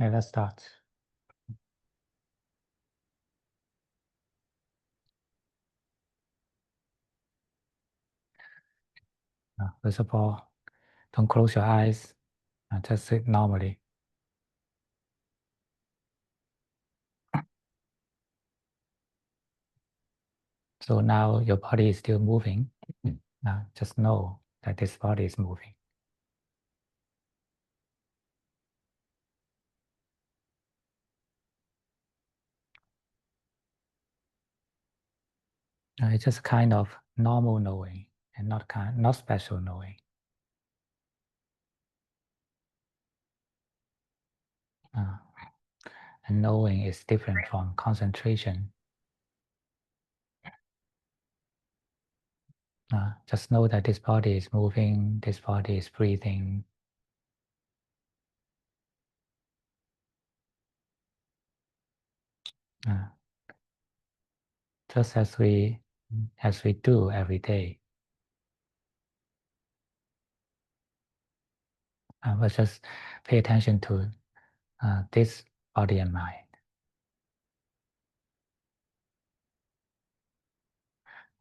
Okay, let's start. First of all, don't close your eyes. Just sit normally. So now your body is still moving. Just know that this body is moving. It's just kind of normal knowing and not special knowing. And knowing is different from concentration. Just know that this body is moving, this body is breathing. Just as we do every day. But just pay attention to this body and mind.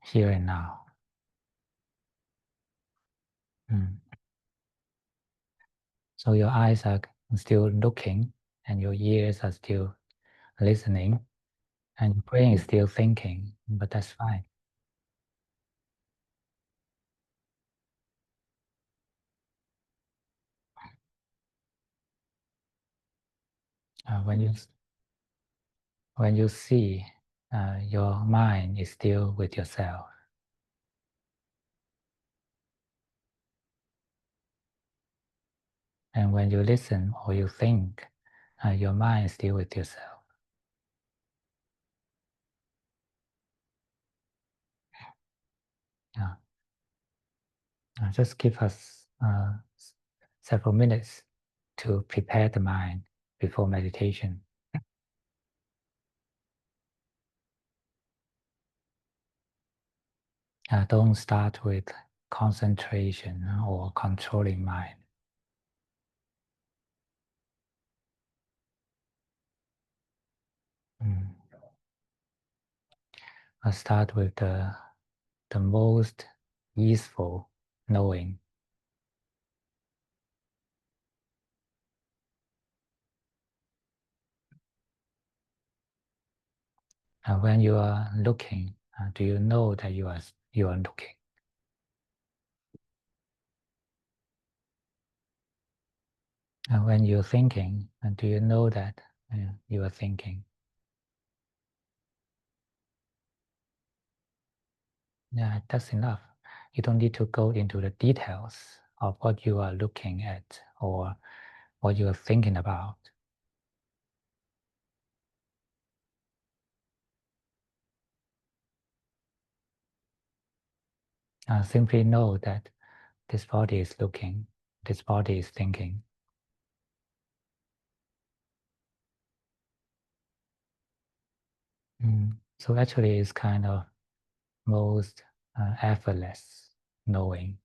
Here and now. So your eyes are still looking and your ears are still listening and your brain is still thinking, but that's fine. When you see, your mind is still with yourself. And when you listen or you think, your mind is still with yourself. Just give us several minutes to prepare the mind before meditation. Don't start with concentration or controlling mind. I'll start with the most easeful knowing. When you are looking, do you know that you are looking? When you're thinking, do you know that you are thinking? Yeah, that's enough. You don't need to go into the details of what you are looking at or what you are thinking about. Simply know that this body is looking, this body is thinking. So actually it's kind of most effortless knowing.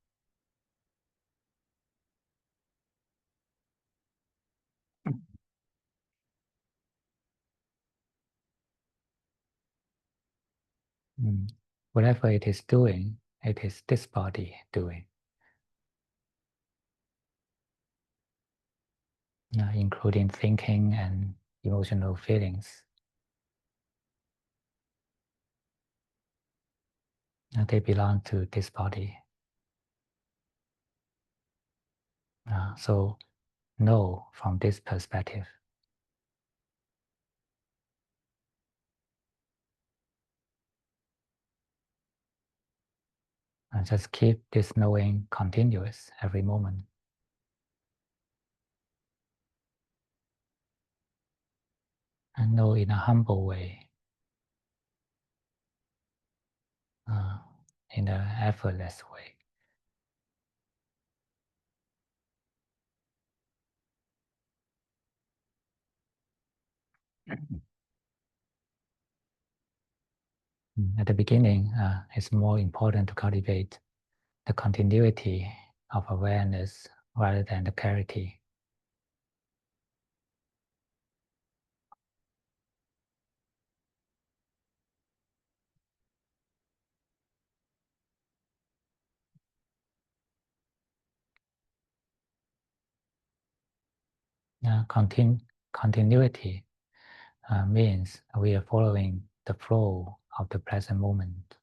Whatever it is doing, it is this body doing, including thinking and emotional feelings. They belong to this body. So know from this perspective. And just keep this knowing continuous every moment. And know in a humble way, in an effortless way. At the beginning, it's more important to cultivate the continuity of awareness rather than the clarity. Continuity means we are following the flow of the present moment.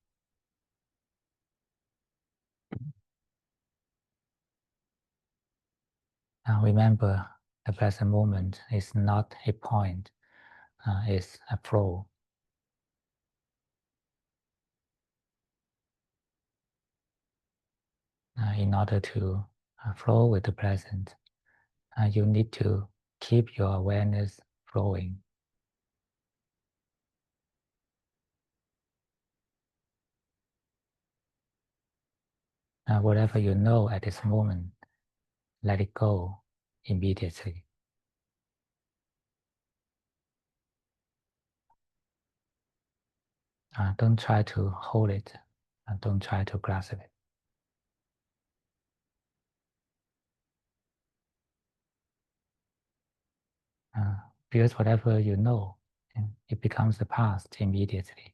Remember, the present moment is not a point, it's a flow. In order to flow with the present, you need to keep your awareness flowing. Whatever you know at this moment, let it go immediately. Don't try to hold it. Don't try to grasp it. Because whatever you know, it becomes the past immediately.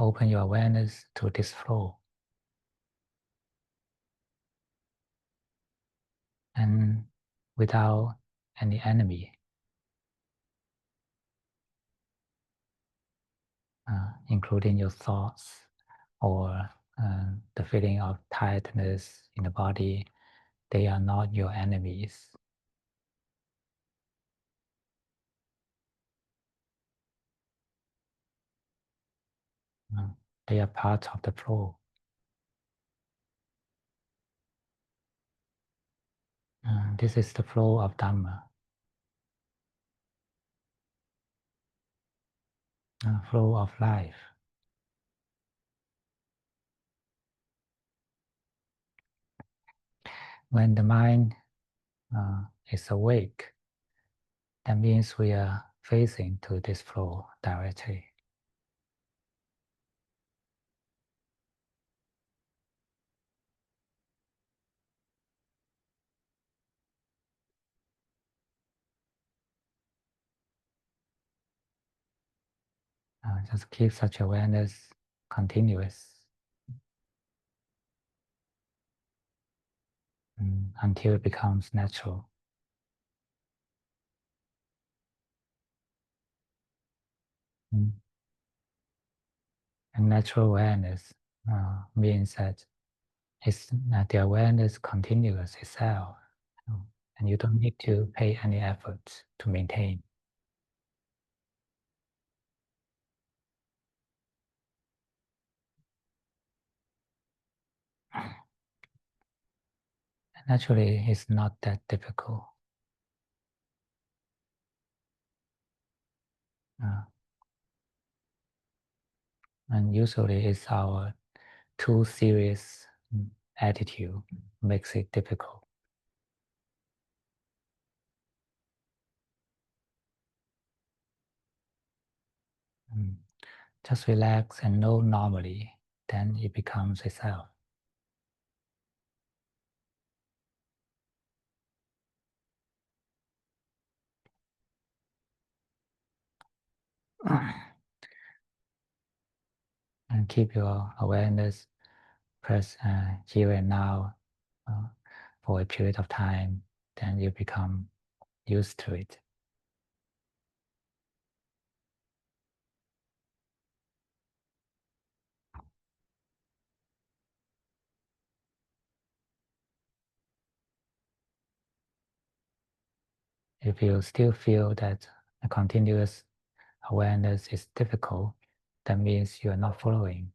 Open your awareness to this flow. And without any enemy, including your thoughts or the feeling of tiredness in the body, they are not your enemies. They are part of the flow. This is the flow of Dhamma, flow of life. When the mind is awake, that means we are facing to this flow directly. Just keep such awareness continuous until it becomes natural. And natural awareness means that the awareness continues itself, and you don't need to pay any effort to maintain. Naturally, it's not that difficult. And usually it's our too serious attitude makes it difficult. Just relax and know normally, then it becomes a self. And keep your awareness present here and now for a period of time, then you become used to it. If you still feel that a continuous awareness is difficult, that means you are not following.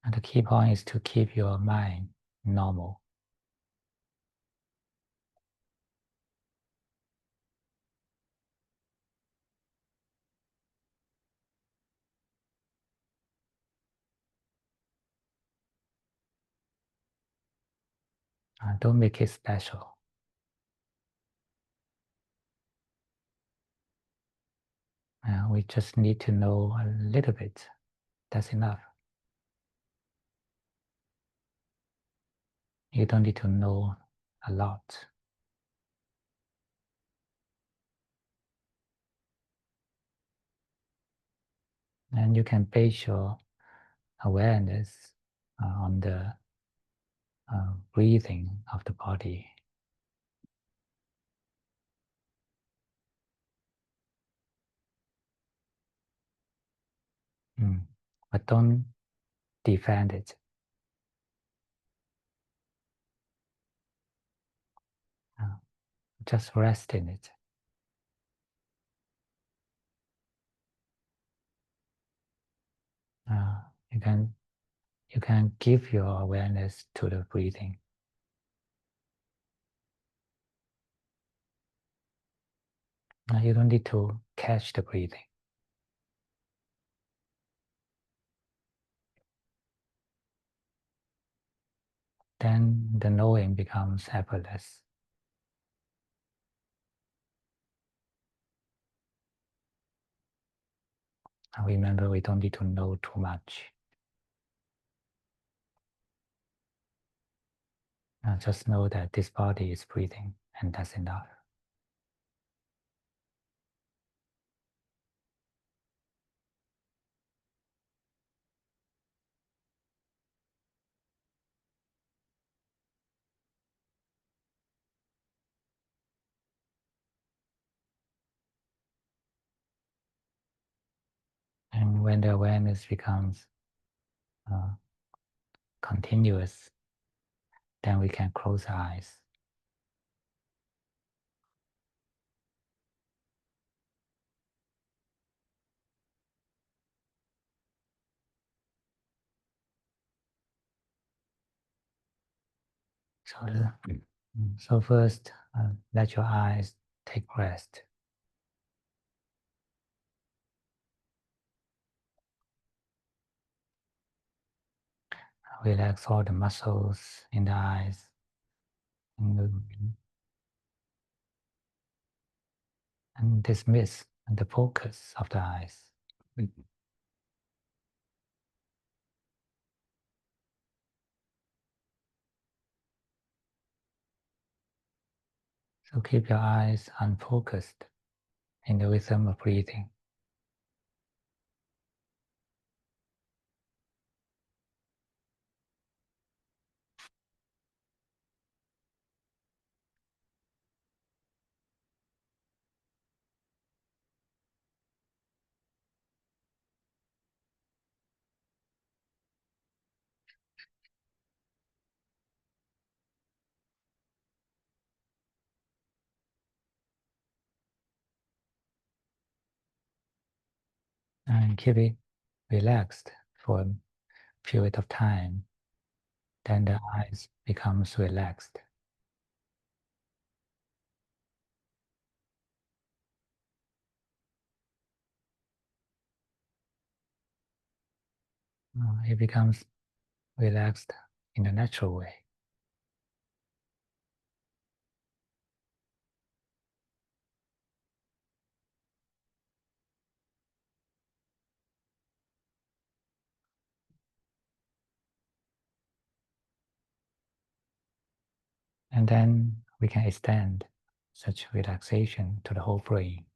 And the key point is to keep your mind normal. Don't make it special. We just need to know a little bit. That's enough. You don't need to know a lot. And you can base your awareness on the breathing of the body. But don't defend it. Just rest in it. You can give your awareness to the breathing. You don't need to catch the breathing. Then the knowing becomes effortless. Remember, we don't need to know too much. Just know that this body is breathing, and that's enough. And when the awareness becomes continuous, then we can close our eyes. So first, let your eyes take rest. Relax all the muscles in the eyes. And dismiss the focus of the eyes. So keep your eyes unfocused in the rhythm of breathing. And keep it relaxed for a period of time. Then the eyes becomes relaxed. It becomes relaxed in a natural way. And then we can extend such relaxation to the whole brain.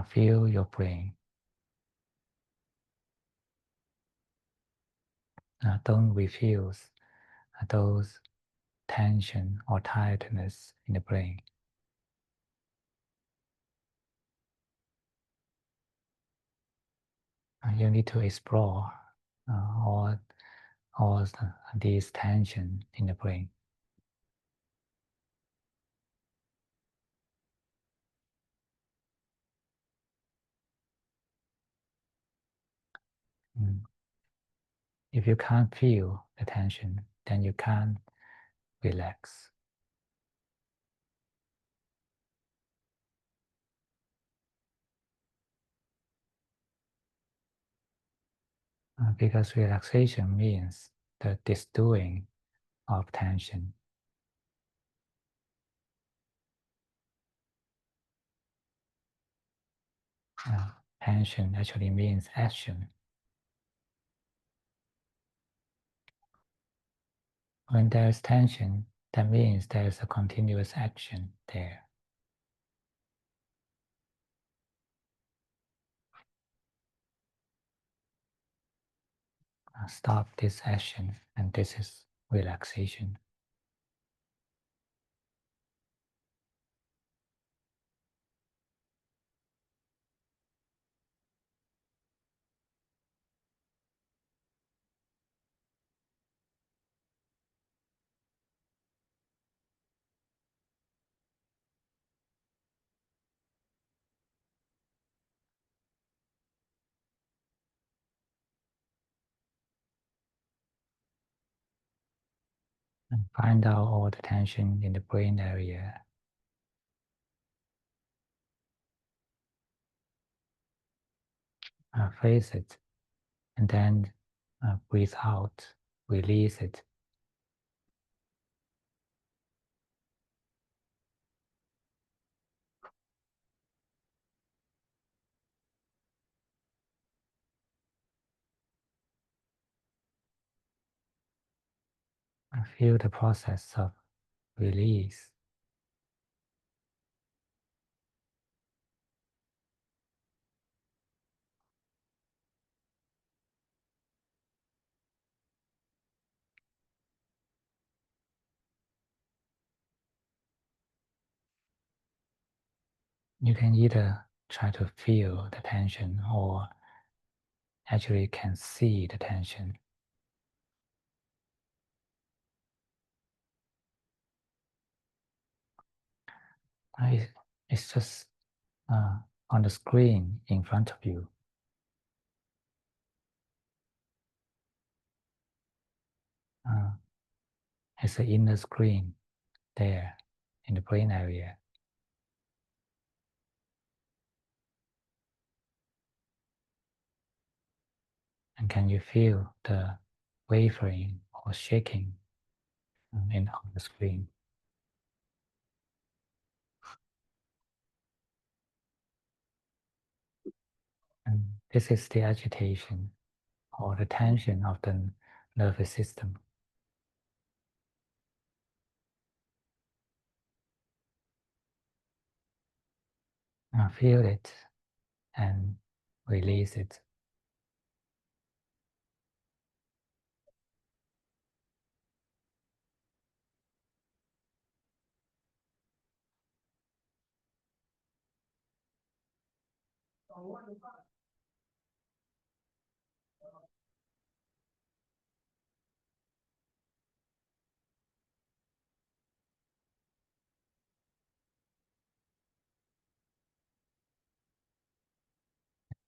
Feel your brain. Don't refuse those tension or tiredness in the brain. You need to explore all these tension in the brain. If you can't feel the tension, then you can't relax. Because relaxation means the disdoing of tension. tension actually means action. When there is tension, that means there is a continuous action there. Stop this action, and this is relaxation. And find out all the tension in the brain area. Face it, and then breathe out, release it. And feel the process of release. You can either try to feel the tension or actually can see the tension. It's just on the screen in front of you. It's an inner screen there in the brain area. And can you feel the wavering or shaking on the screen? And this is the agitation or the tension of the nervous system. Feel it and release it.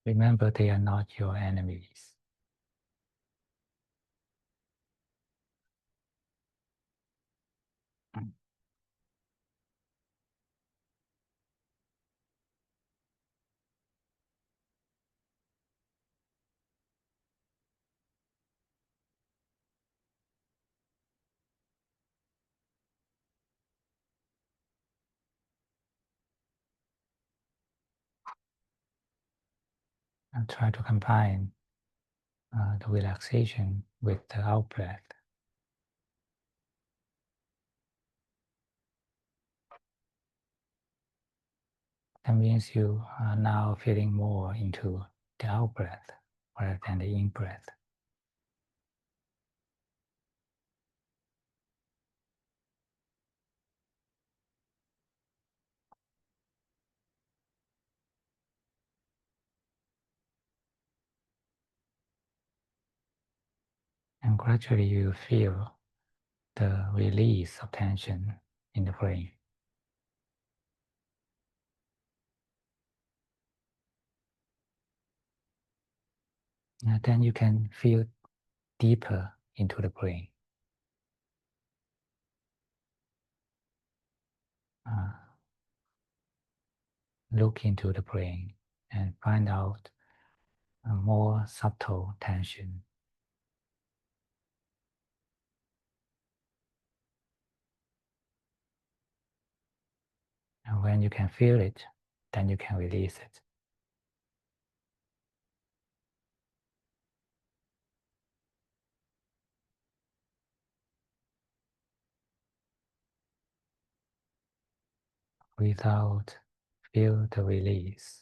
Remember, they are not your enemies. And try to combine the relaxation with the out breath. That means you are now feeling more into the out breath rather than the in breath. And gradually you feel the release of tension in the brain. And then you can feel deeper into the brain. Look into the brain and find out a more subtle tension. And when you can feel it, then you can release it. Breathe out, feel the release.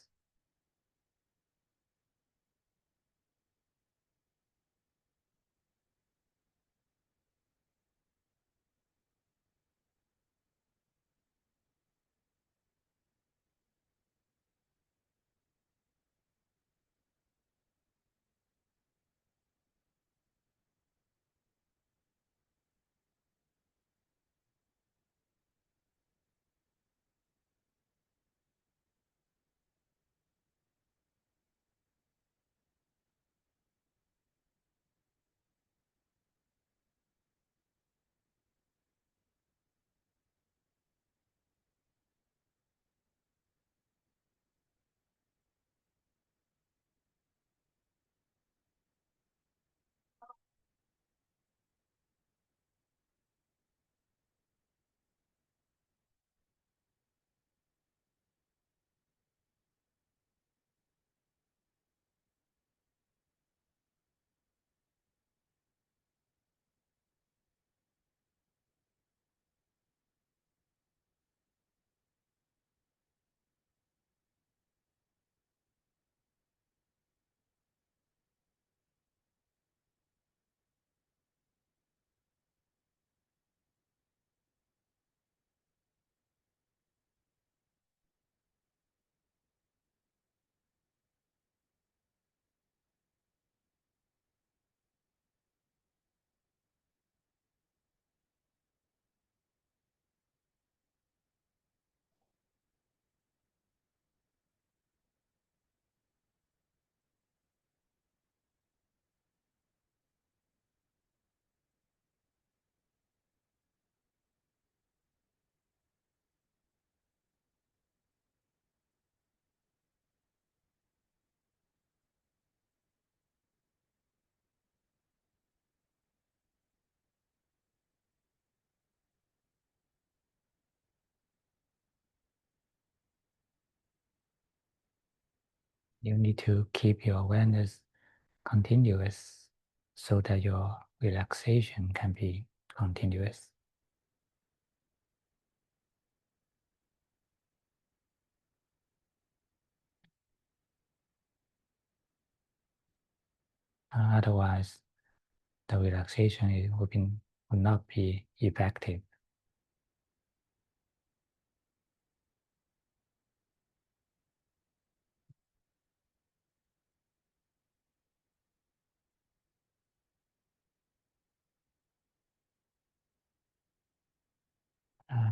You need to keep your awareness continuous so that your relaxation can be continuous. Otherwise, the relaxation would not be effective.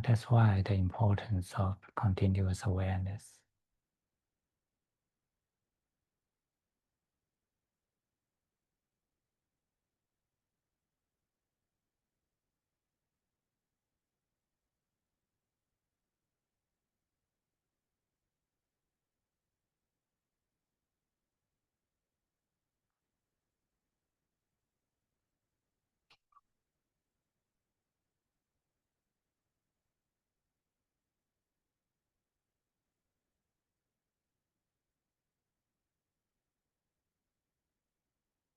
That's why the importance of continuous awareness.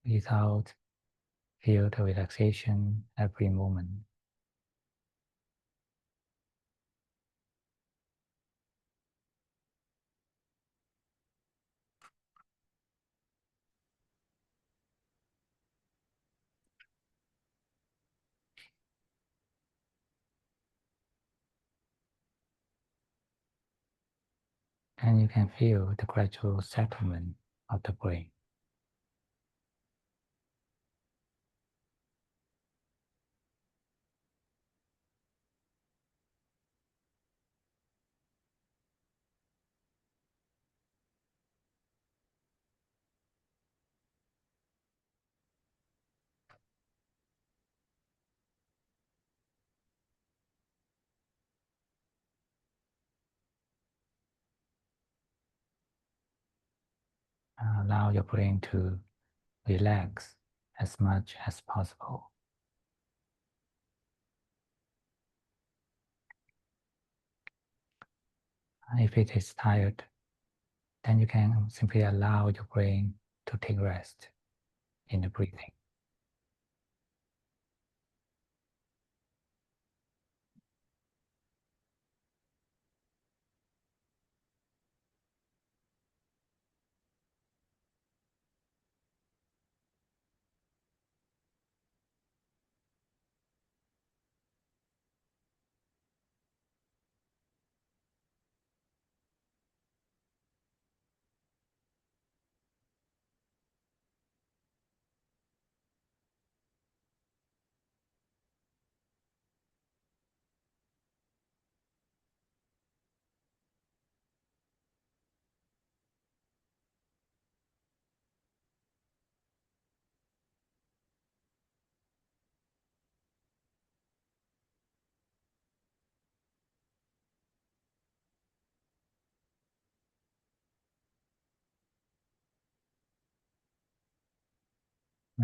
Without feel the relaxation every moment. And you can feel the gradual settlement of the brain. Allow your brain to relax as much as possible. If it is tired, then you can simply allow your brain to take rest in the breathing.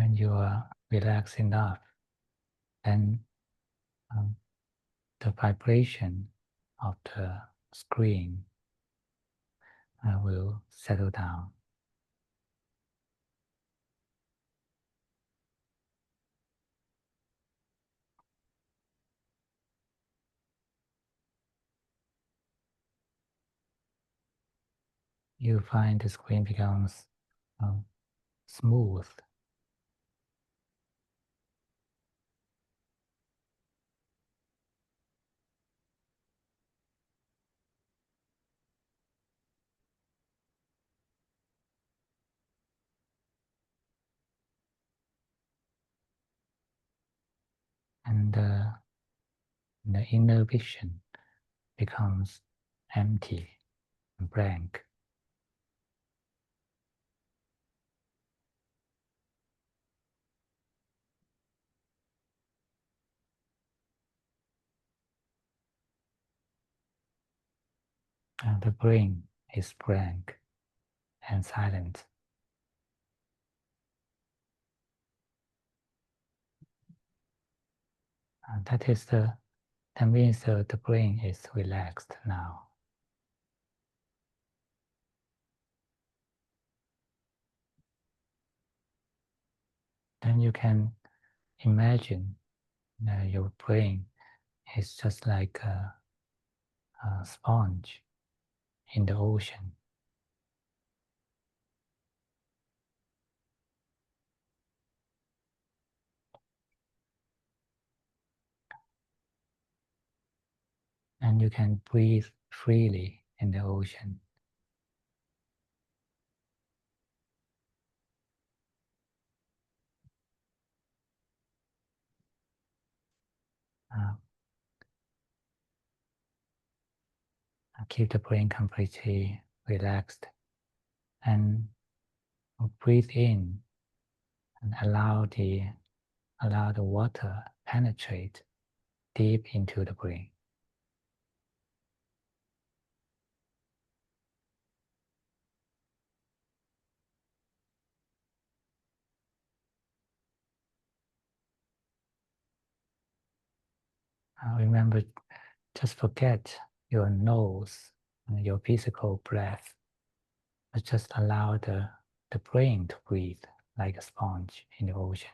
When you are relaxed enough, then the vibration of the screen will settle down. You find the screen becomes smooth. And the inner vision becomes empty and blank. And the brain is blank and silent. And that means the brain is relaxed now. Then you can imagine your brain is just like a sponge in the ocean. And you can breathe freely in the ocean. Uh, keep the brain completely relaxed and breathe in and allow the water penetrate deep into the brain. Remember, just forget your nose and your physical breath, but just allow the brain to breathe like a sponge in the ocean.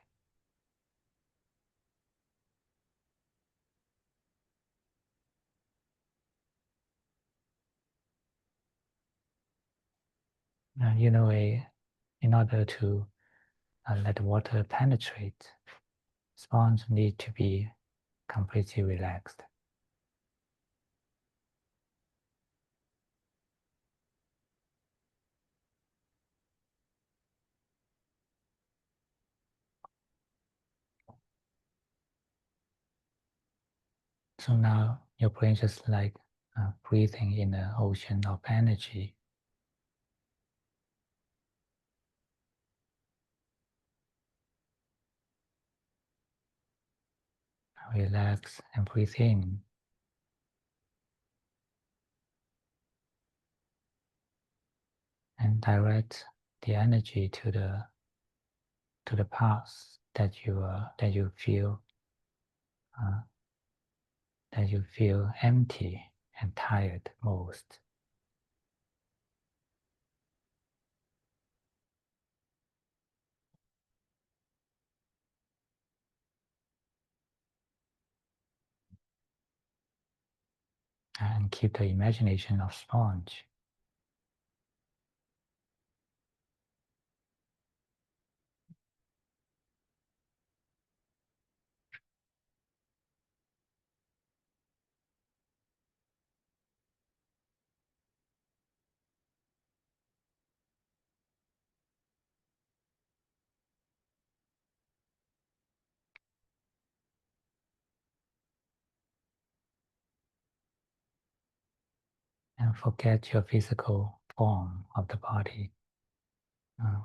In order to let water penetrate, sponge need to be completely relaxed. So now your brain just like breathing in the ocean of energy. Relax and breathe in. And direct the energy to the parts that you feel empty and tired most. And keep the imagination of sponge. And forget your physical form of the body.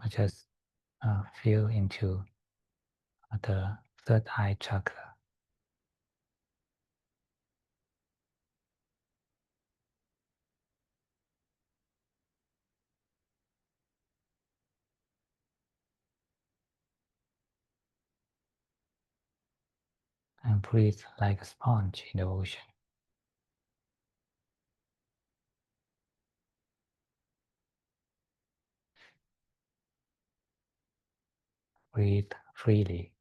Just feel into the third eye chakra. breathe like a sponge in the ocean. Breathe freely.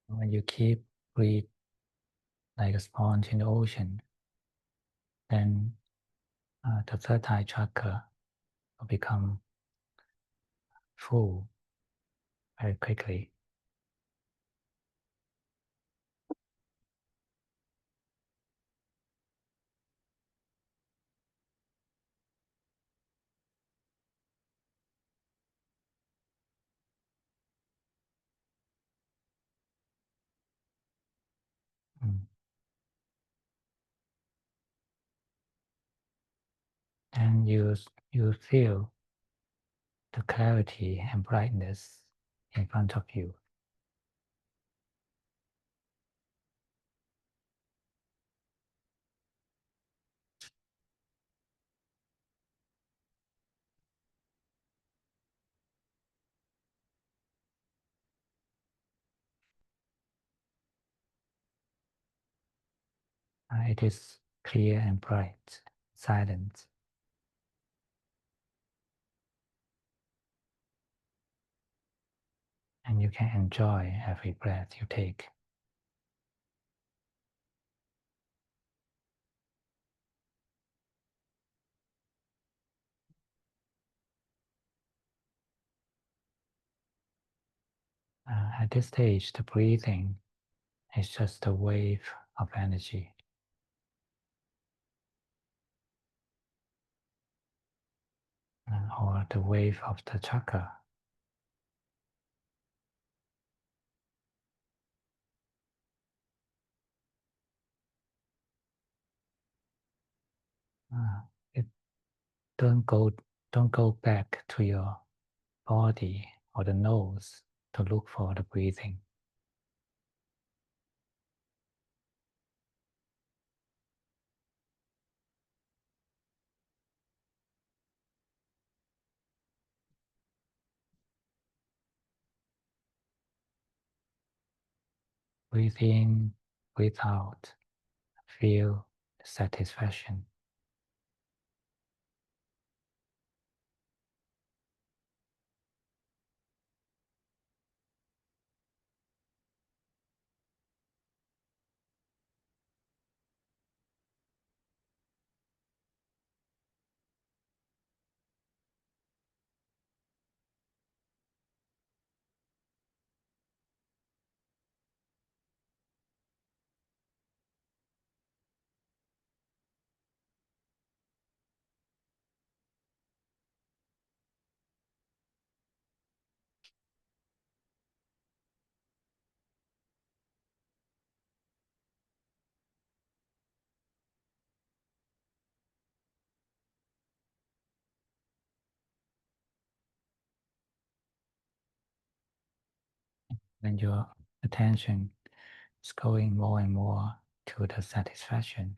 When you keep breathe like a sponge in the ocean, then the third eye chakra will become full very quickly. and you feel the clarity and brightness in front of you. It is clear and bright, silent. And you can enjoy every breath you take. At this stage, the breathing is just a wave of energy. Or the wave of the chakra. It don't go don't go back to your body or the nose to look for the breathing. Breathe in, breathe out, feel the satisfaction. When your attention is going more and more to the satisfaction,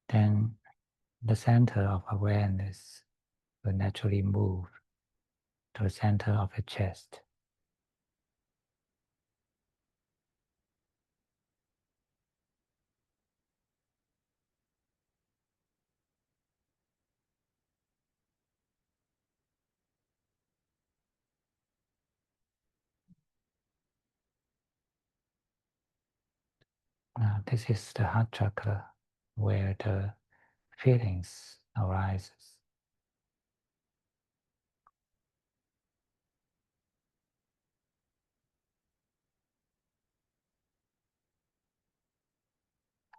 then the center of awareness will naturally move to the center of the chest. This is the heart chakra where the feelings arises.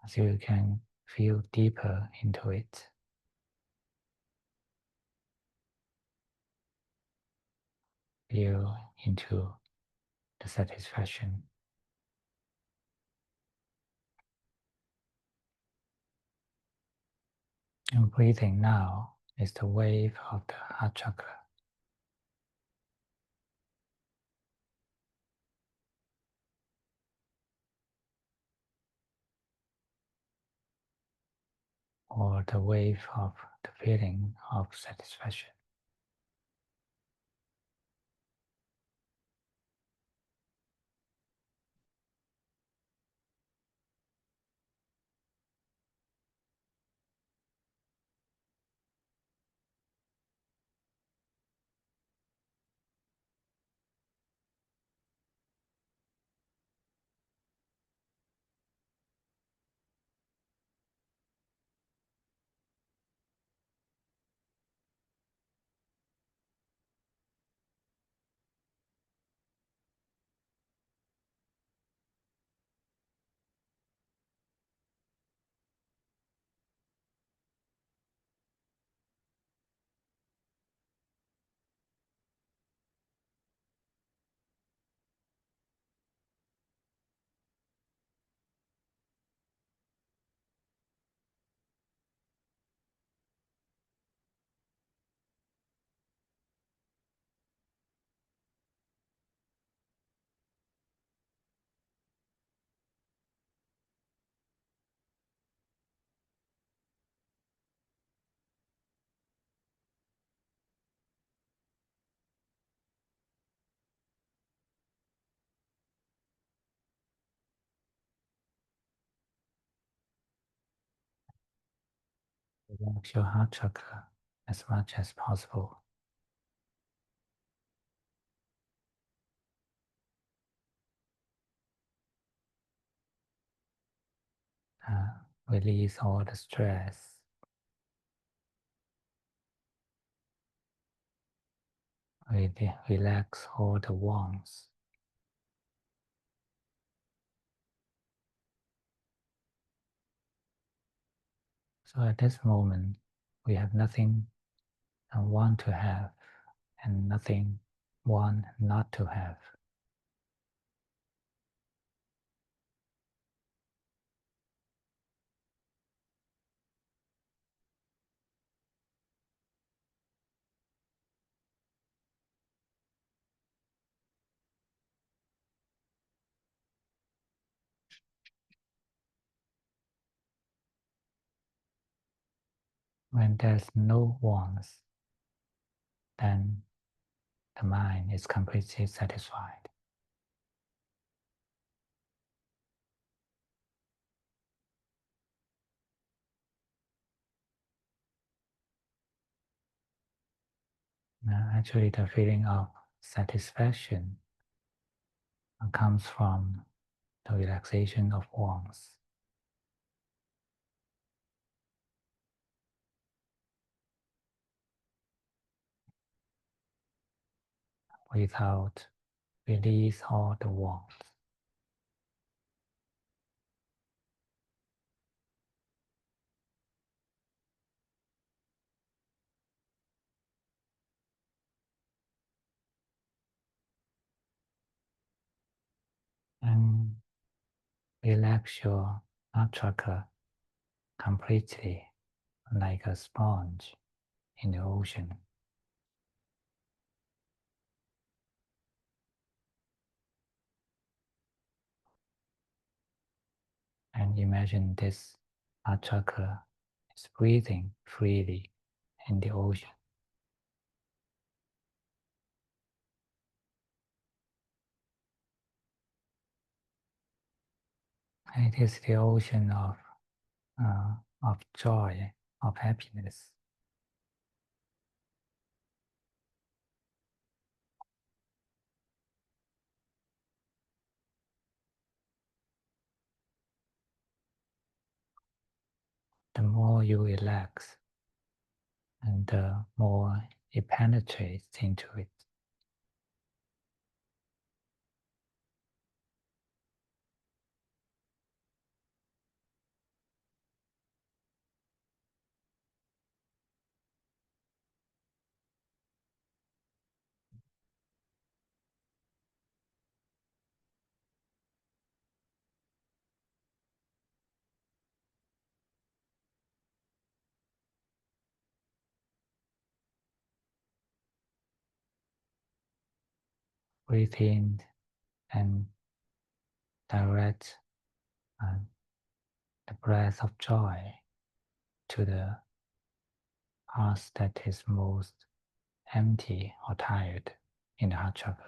So you can feel deeper into it. Feel into the satisfaction. And breathing now is the wave of the heart chakra. Or the wave of the feeling of satisfaction. Relax your heart chakra as much as possible. Release all the stress. Relax all the warmth. So at this moment, we have nothing and want to have, and nothing want not to have. When there's no wants, then the mind is completely satisfied. Actually, the feeling of satisfaction comes from the relaxation of wants. Without release all the wants. And relax your heart chakra completely like a sponge in the ocean. And imagine this heart chakra is breathing freely in the ocean. It is the ocean of joy, of happiness. The more you relax, and the more it penetrates into it. Breathe in and direct uh, the breath of joy to the part that is most empty or tired in the heart chakra.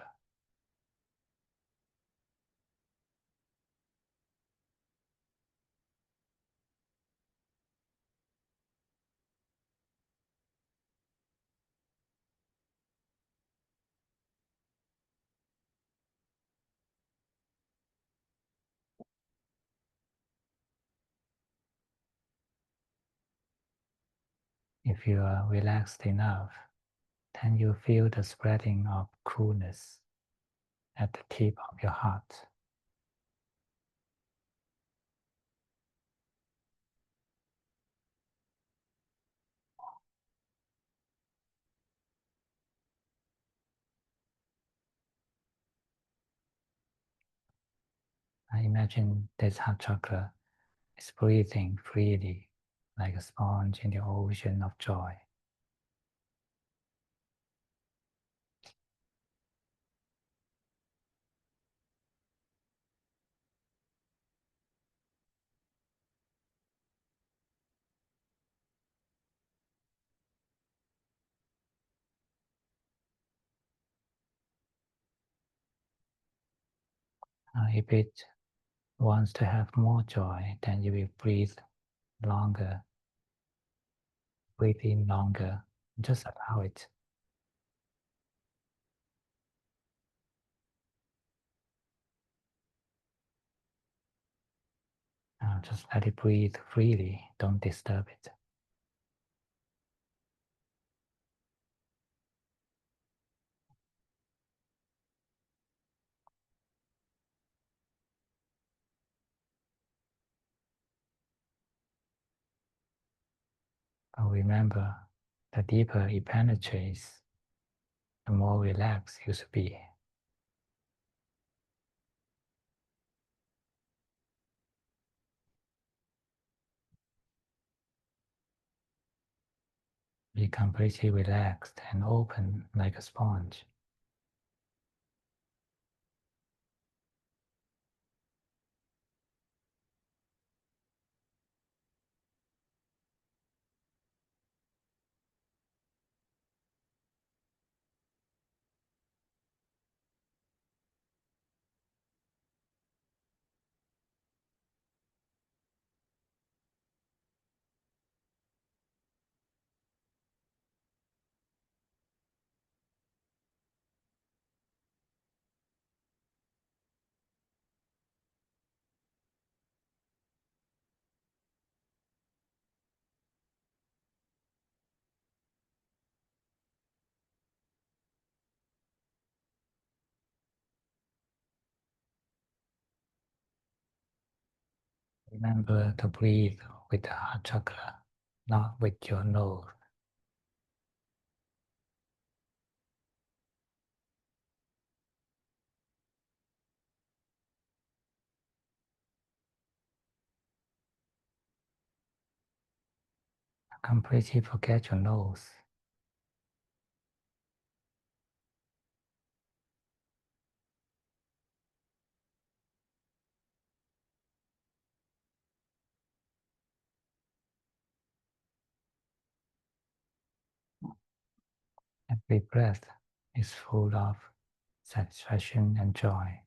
If you are relaxed enough, then you feel the spreading of coolness at the tip of your heart. I imagine this heart chakra is breathing freely like a sponge in the ocean of joy. If it wants to have more joy, then you will breathe longer breathe in longer. Just allow it. Just let it breathe freely. Don't disturb it. But remember, the deeper it penetrates, the more relaxed you should be. Be completely relaxed and open like a sponge. Remember to breathe with the heart chakra, not with your nose. Completely forget your nose. Every breath is full of satisfaction and joy.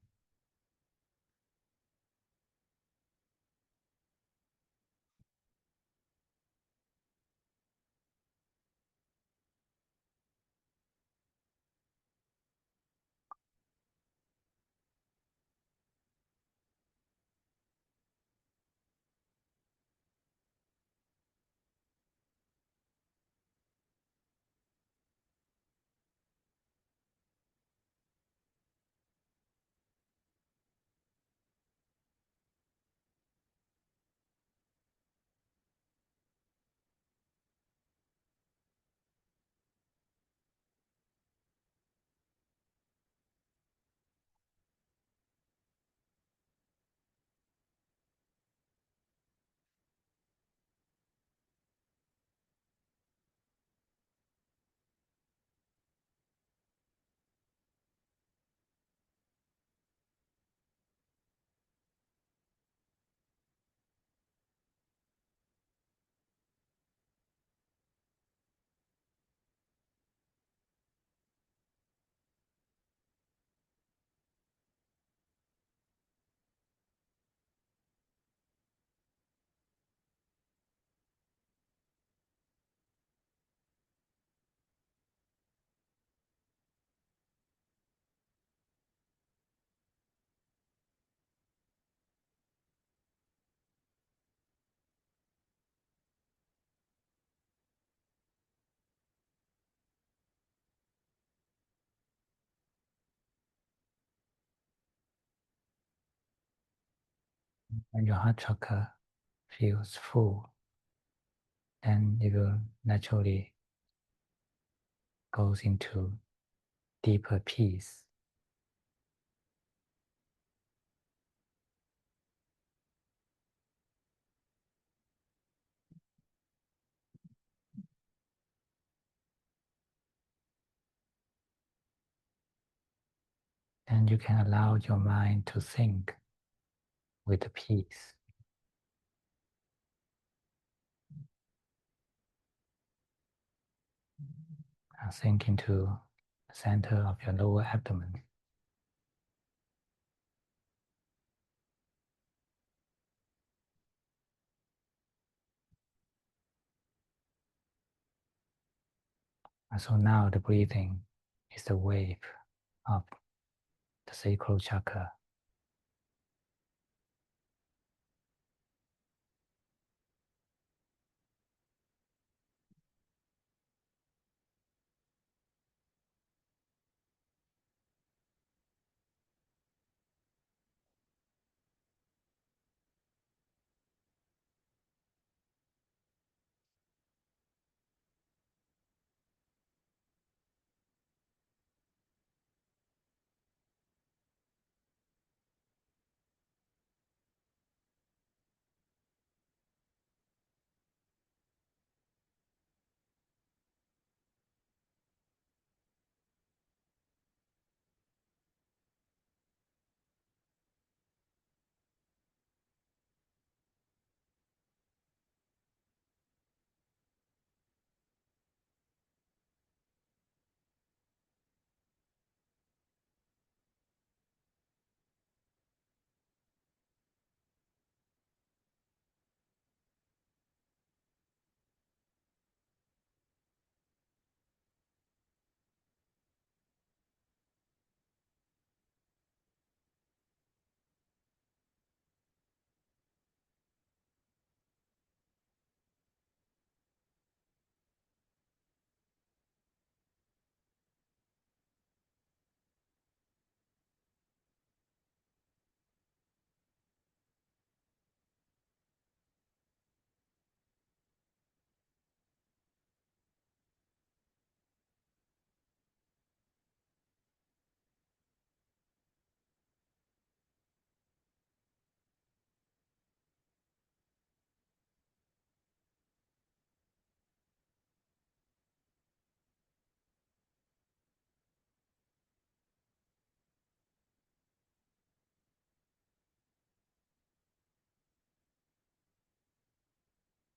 When your heart chakra feels full, then it will naturally goes into deeper peace. Then you can allow your mind to think with the peace. Sink into the center of your lower abdomen. So now the breathing is the wave of the sacral chakra.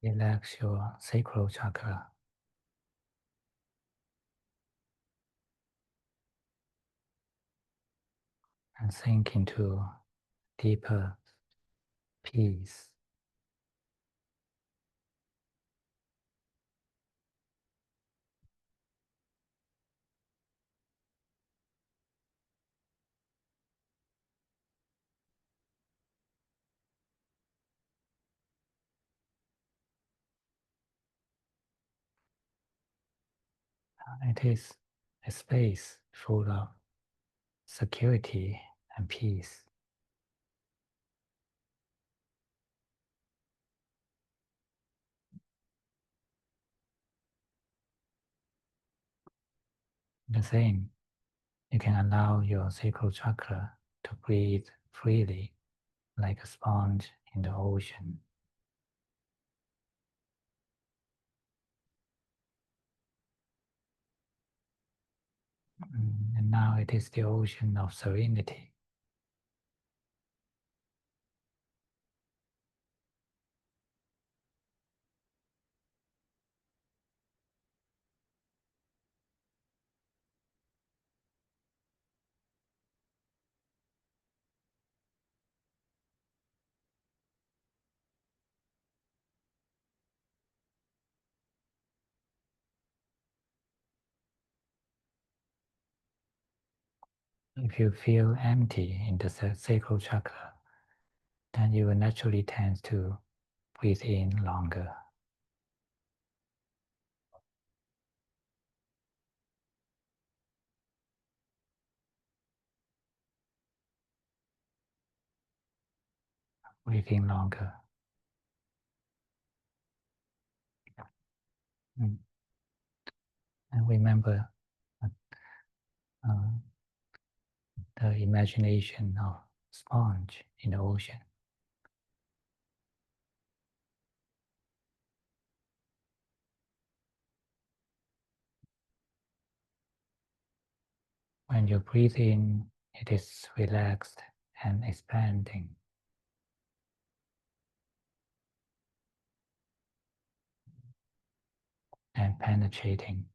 Relax your sacral chakra and sink into deeper peace. It is a space full of security and peace. The same, you can allow your sacral chakra to breathe freely like a sponge in the ocean. And now it is the ocean of serenity. If you feel empty in the sacral chakra, then you will naturally tend to breathe in longer. Breathe in longer. And remember uh, the imagination of sponge in the ocean. When you breathe in, it is relaxed and expanding. And penetrating.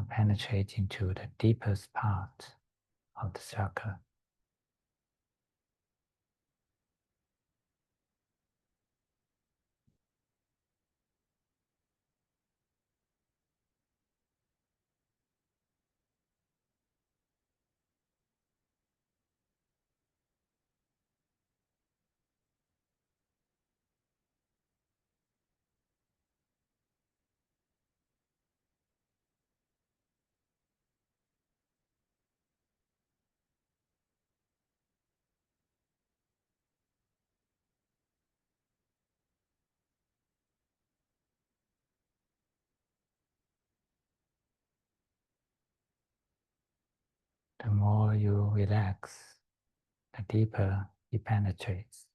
penetrate into the deepest part of the chakra. The more you relax, the deeper it penetrates.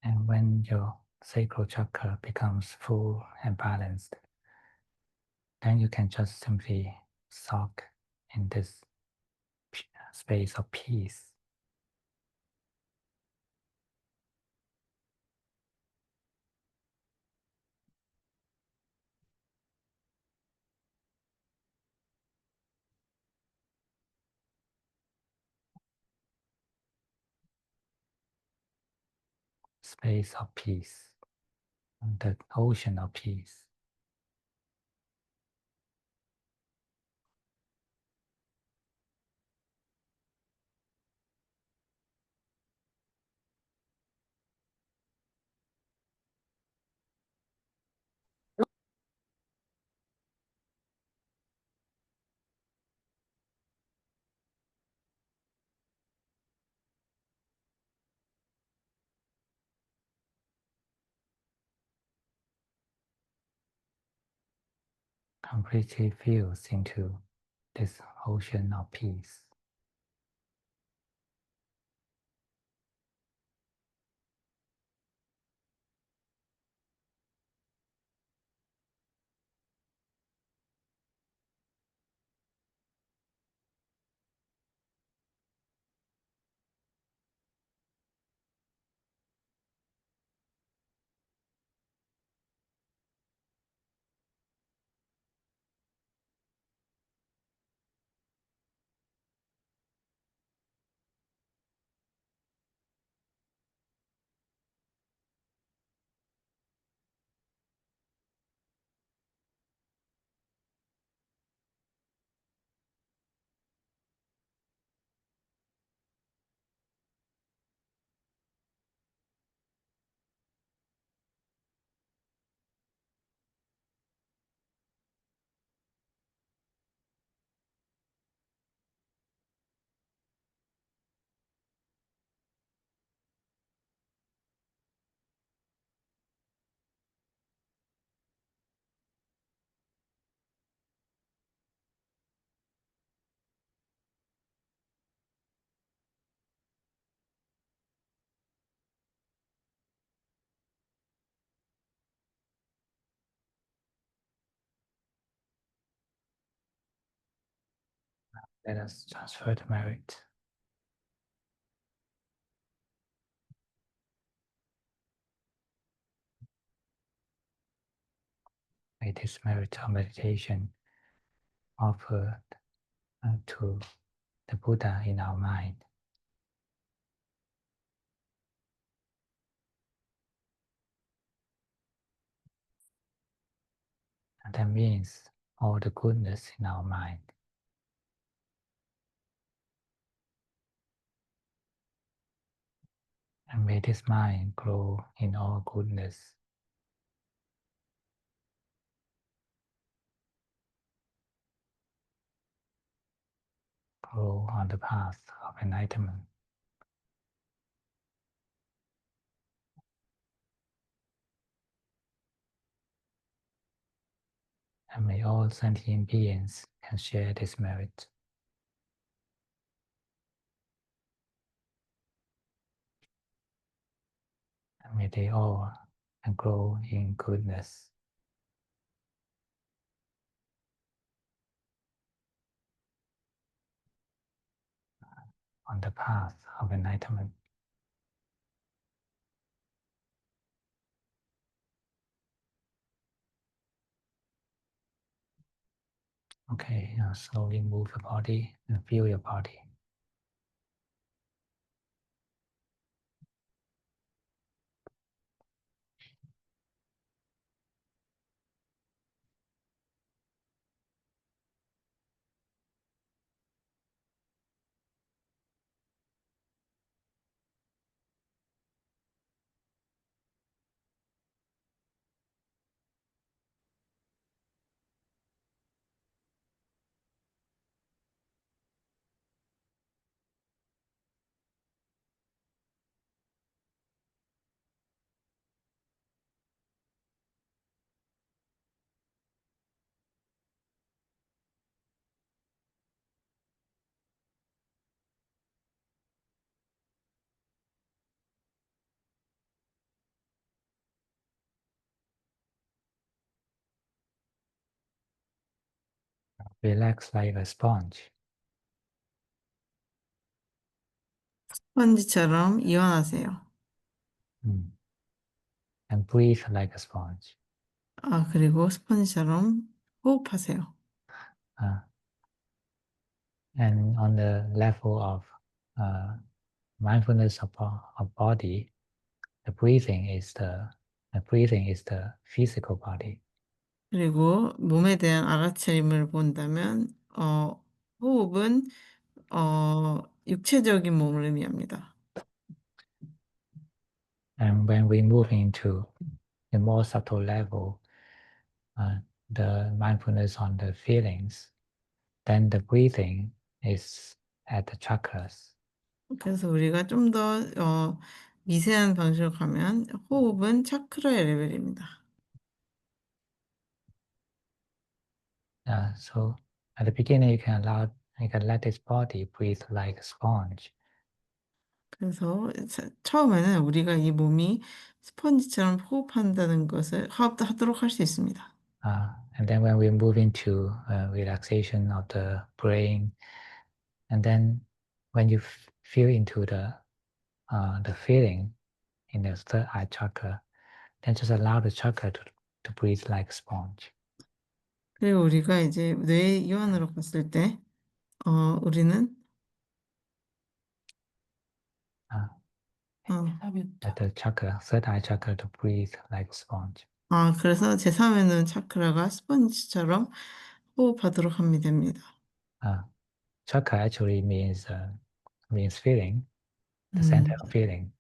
And when your sacral chakra becomes full and balanced, then you can just simply soak in this space of peace. Space of peace, the ocean of peace. Completely fills into this ocean of peace. Let us transfer the merit. May this merit of meditation offered to the Buddha in our mind. And that means all the goodness in our mind. And may this mind grow in all goodness. Grow on the path of enlightenment. And may all sentient beings can share this merit. And may they all and grow in goodness on the path of enlightenment. Okay, now slowly move your body and feel your body. Relax like a sponge. 스펀지처럼 이완하세요. And breathe like a sponge. 아, 그리고 스펀지처럼 호흡하세요. Uh, and on the level of mindfulness of body, the breathing is the physical body. 그리고 몸에 대한 알아차림을 본다면, 호흡은, 육체적인 몸을 의미합니다. And when we move into the more subtle level, the mindfulness on the feelings, then the breathing is at the chakras. 그래서 우리가 좀 더, 미세한 방식으로 가면 호흡은 차크라의 레벨입니다. So at the beginning, you can let this body breathe like a sponge. 그래서 처음에는 우리가 이 몸이 스펀지처럼 호흡한다는 것을 하도록 할 수 있습니다. And then when we move into relaxation of the brain, and then when you feel into the feeling in the third eye chakra, then just allow the chakra to breathe like a sponge. 그리고 우리가 이제 뇌 이완으로 갔을 때, 우리는, Uh, 어, Let the chakra, third eye chakra, to breathe like a sponge. 그래서 제3에는 차크라가 스펀지처럼 호흡하도록 하면 됩니다. Uh, Chakra actually means feeling, the 음, center of feeling.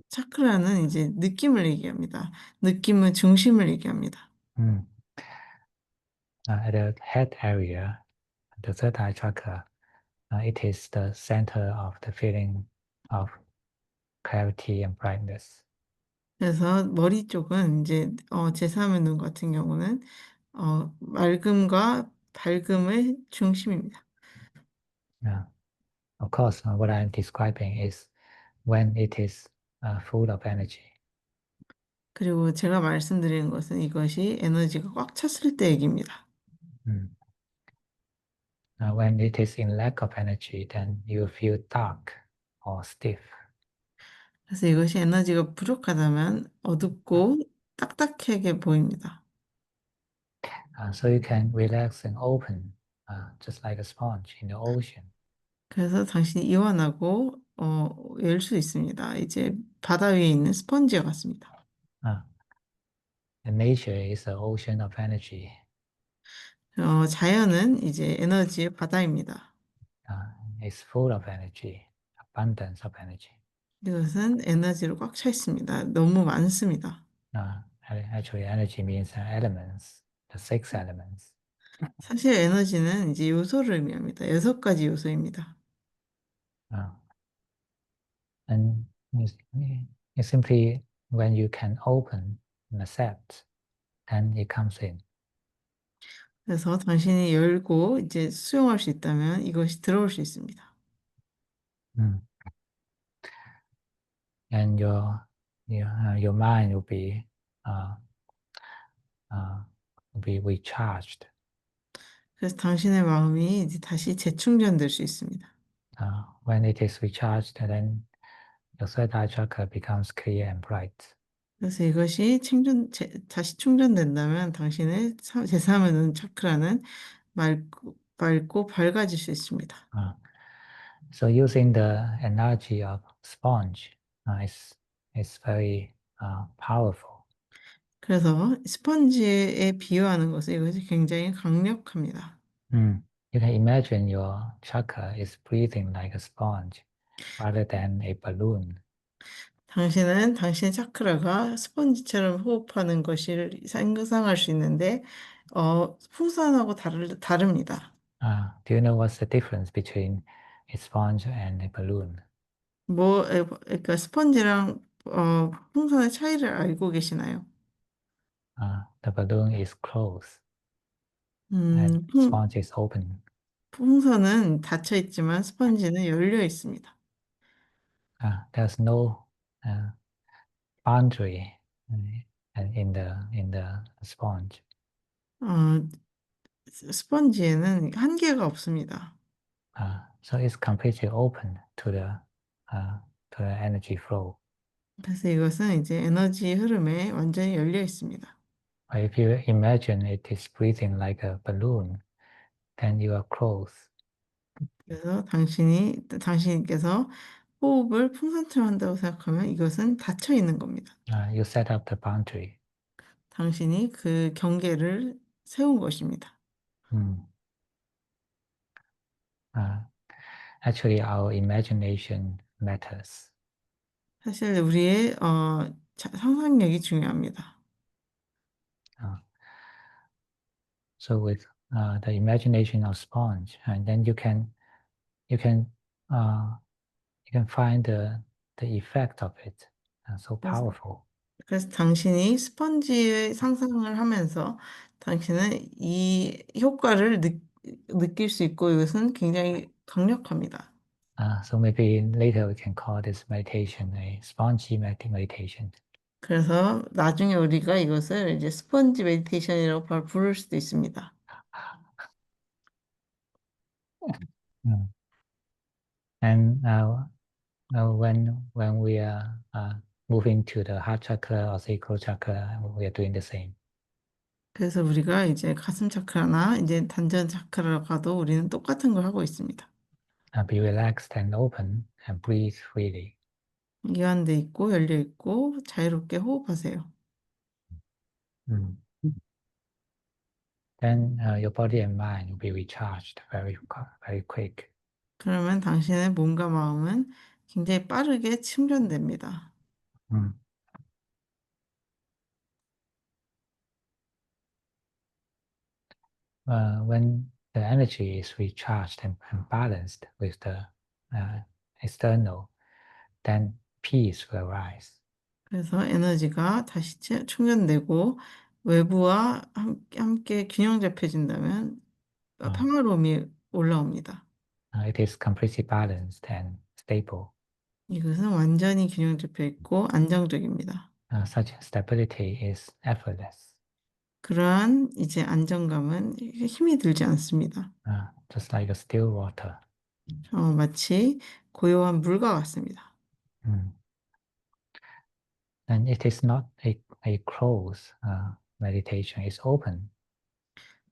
차크라는 이제 느낌을 얘기합니다. 느낌은 중심을 얘기합니다. Mm. At the head area, the third eye chakra, it is the center of the feeling of clarity and brightness. 그래서 머리 쪽은 이제 제3의 눈 같은 경우는 맑음과 밝음의 중심입니다. Yeah. Of course, what I'm describing is when it is full of energy. 그리고 제가 말씀드리는 것은 이것이 에너지가 꽉 찼을 때 얘기입니다. Mm. When it is in lack of energy, then you feel dark or stiff. 그래서 이것이 에너지가 부족하다면 어둡고 딱딱하게 보입니다. So you can relax and open, just like a sponge in the ocean. 그래서 당신이 이완하고 열 수 있습니다. 이제 바다 위에 있는 스펀지와 같습니다. Uh, and nature is the ocean of energy. 자연은 이제 에너지의 바다입니다. It's full of energy, abundance of energy. 이것은 에너지로 꽉 차 있습니다. 너무 많습니다. Actually, energy means elements, the six elements. 사실 에너지는 이제 요소를 의미합니다. 6가지 요소입니다. Uh, and it's simply when you can open and accept, then it comes in. 그래서 당신이 열고 이제 수용할 수 있다면 이것이 들어올 수 있습니다. Mm. And your mind uh, uh, will be recharged. 그래서 당신의 마음이 이제 다시 재충전될 수 있습니다. When it is recharged, then your third eye chakra becomes clear and bright. 그래서 이것이 다시 충전된다면 당신의 제3의 눈 차크라는 맑고 밝아질 수 있습니다. Uh, so using the analogy of sponge is very powerful. 그래서 스펀지에 비유하는 것은 이것이 굉장히 강력합니다. You can imagine your chakra is breathing like a sponge rather than a balloon. 당신은 당신의 차크라가 스펀지처럼 호흡하는 것을 상상할 수 있는데 풍선하고 다릅니다. Do you know what's the difference between a sponge and a balloon? 그러니까 스펀지랑 풍선의 차이를 알고 계시나요? The balloon is closed and 음, 풍, sponge is open. 풍선은 닫혀 있지만 스펀지는 열려 있습니다. There's no uh, boundary in the sponge. 어, 스펀지에는 한계가 없습니다. So it's completely open uh, to the energy flow. 그래서 이것은 이제 에너지 흐름에 완전히 열려 있습니다. But if you imagine it is breathing like a balloon, then you are closed. 그래서 당신께서 호흡을 풍선처럼 한다고 생각하면 이것은 닫혀 있는 겁니다. You set up the boundary. 당신이 그 경계를 세운 것입니다. Mm. Uh, Actually, our imagination matters. 사실 우리의 상상력이 중요합니다. Uh, so with the imagination of sponge, and then you can uh, you can find the effect of it. So 그래서, powerful. 그래서 당신이 스펀지의 상상을 하면서 당신은 이 효과를 느낄 수 있고 이것은 굉장히 강력합니다. So maybe later we can call this meditation a spongy meditation. 그래서 나중에 우리가 이것을 이제 스펀지 메디테이션이라고 부를 수도 있습니다. Mm. And when we are moving to the heart chakra or sacral chakra, we are doing the same. 그래서 우리가 이제 가슴 차크라나 이제 단전 차크라로 가도 우리는 똑같은 걸 하고 있습니다. Be relaxed and open and breathe freely. 이완돼 있고 열려 있고 자유롭게 호흡하세요. Mm. Then your body and mind will be recharged very quick. 그러면 당신의 몸과 마음은 굉장히 빠르게 충전됩니다. Mm. When the energy is recharged and balanced with the external, then peace will rise. 그래서 에너지가 다시 충전되고 외부와 함께 균형 잡혀진다면 Uh, 평화로움이 올라옵니다. it is completely balanced and stable. 이것은 완전히 균형 잡혀 있고 안정적입니다. Such stability is effortless, 그러한 이제 안정감은 힘이 들지 않습니다. just like a still water. 마치 고요한 물과 같습니다. Mm. And it is not a closed meditation, it's open.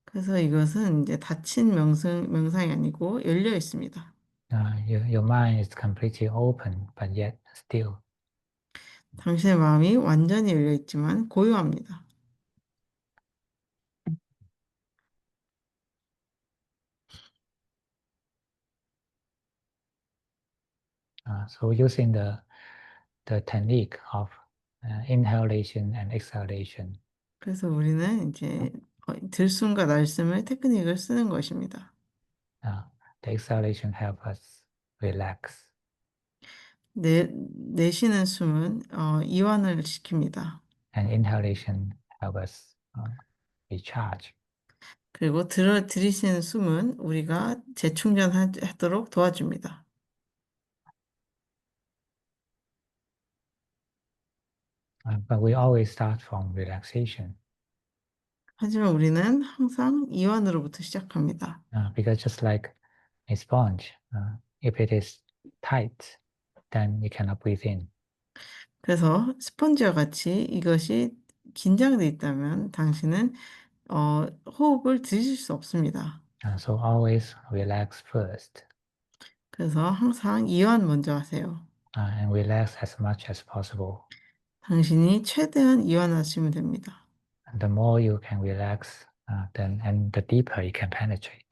그래서 이것은 이제 닫힌 명상이 아니고 열려 있습니다. Your mind is completely open, but yet still. 당신의 마음이 완전히 열려 있지만 고요합니다. So using the technique of inhalation and exhalation, 그래서 우리는 이제 들숨과 날숨의 테크닉을 쓰는 것입니다. uh, the exhalation help us relax, 내쉬는 숨은 이완을 시킵니다. and inhalation help us recharge. 그리고 들이쉬는 숨은 우리가 재충전하도록 도와줍니다. But we always start from relaxation 하지만 우리는 항상 이완으로부터 시작합니다. because just like a sponge, if it is tight, then you cannot breathe in. 그래서 스펀지와 같이 이것이 긴장돼 있다면 당신은 호흡을 들이실 수 없습니다. So always relax first 그래서 항상 이완 먼저 하세요. and relax as much as possible. 당신이 최대한 이완하시면 됩니다. And the more you can relax, then and the deeper you can penetrate.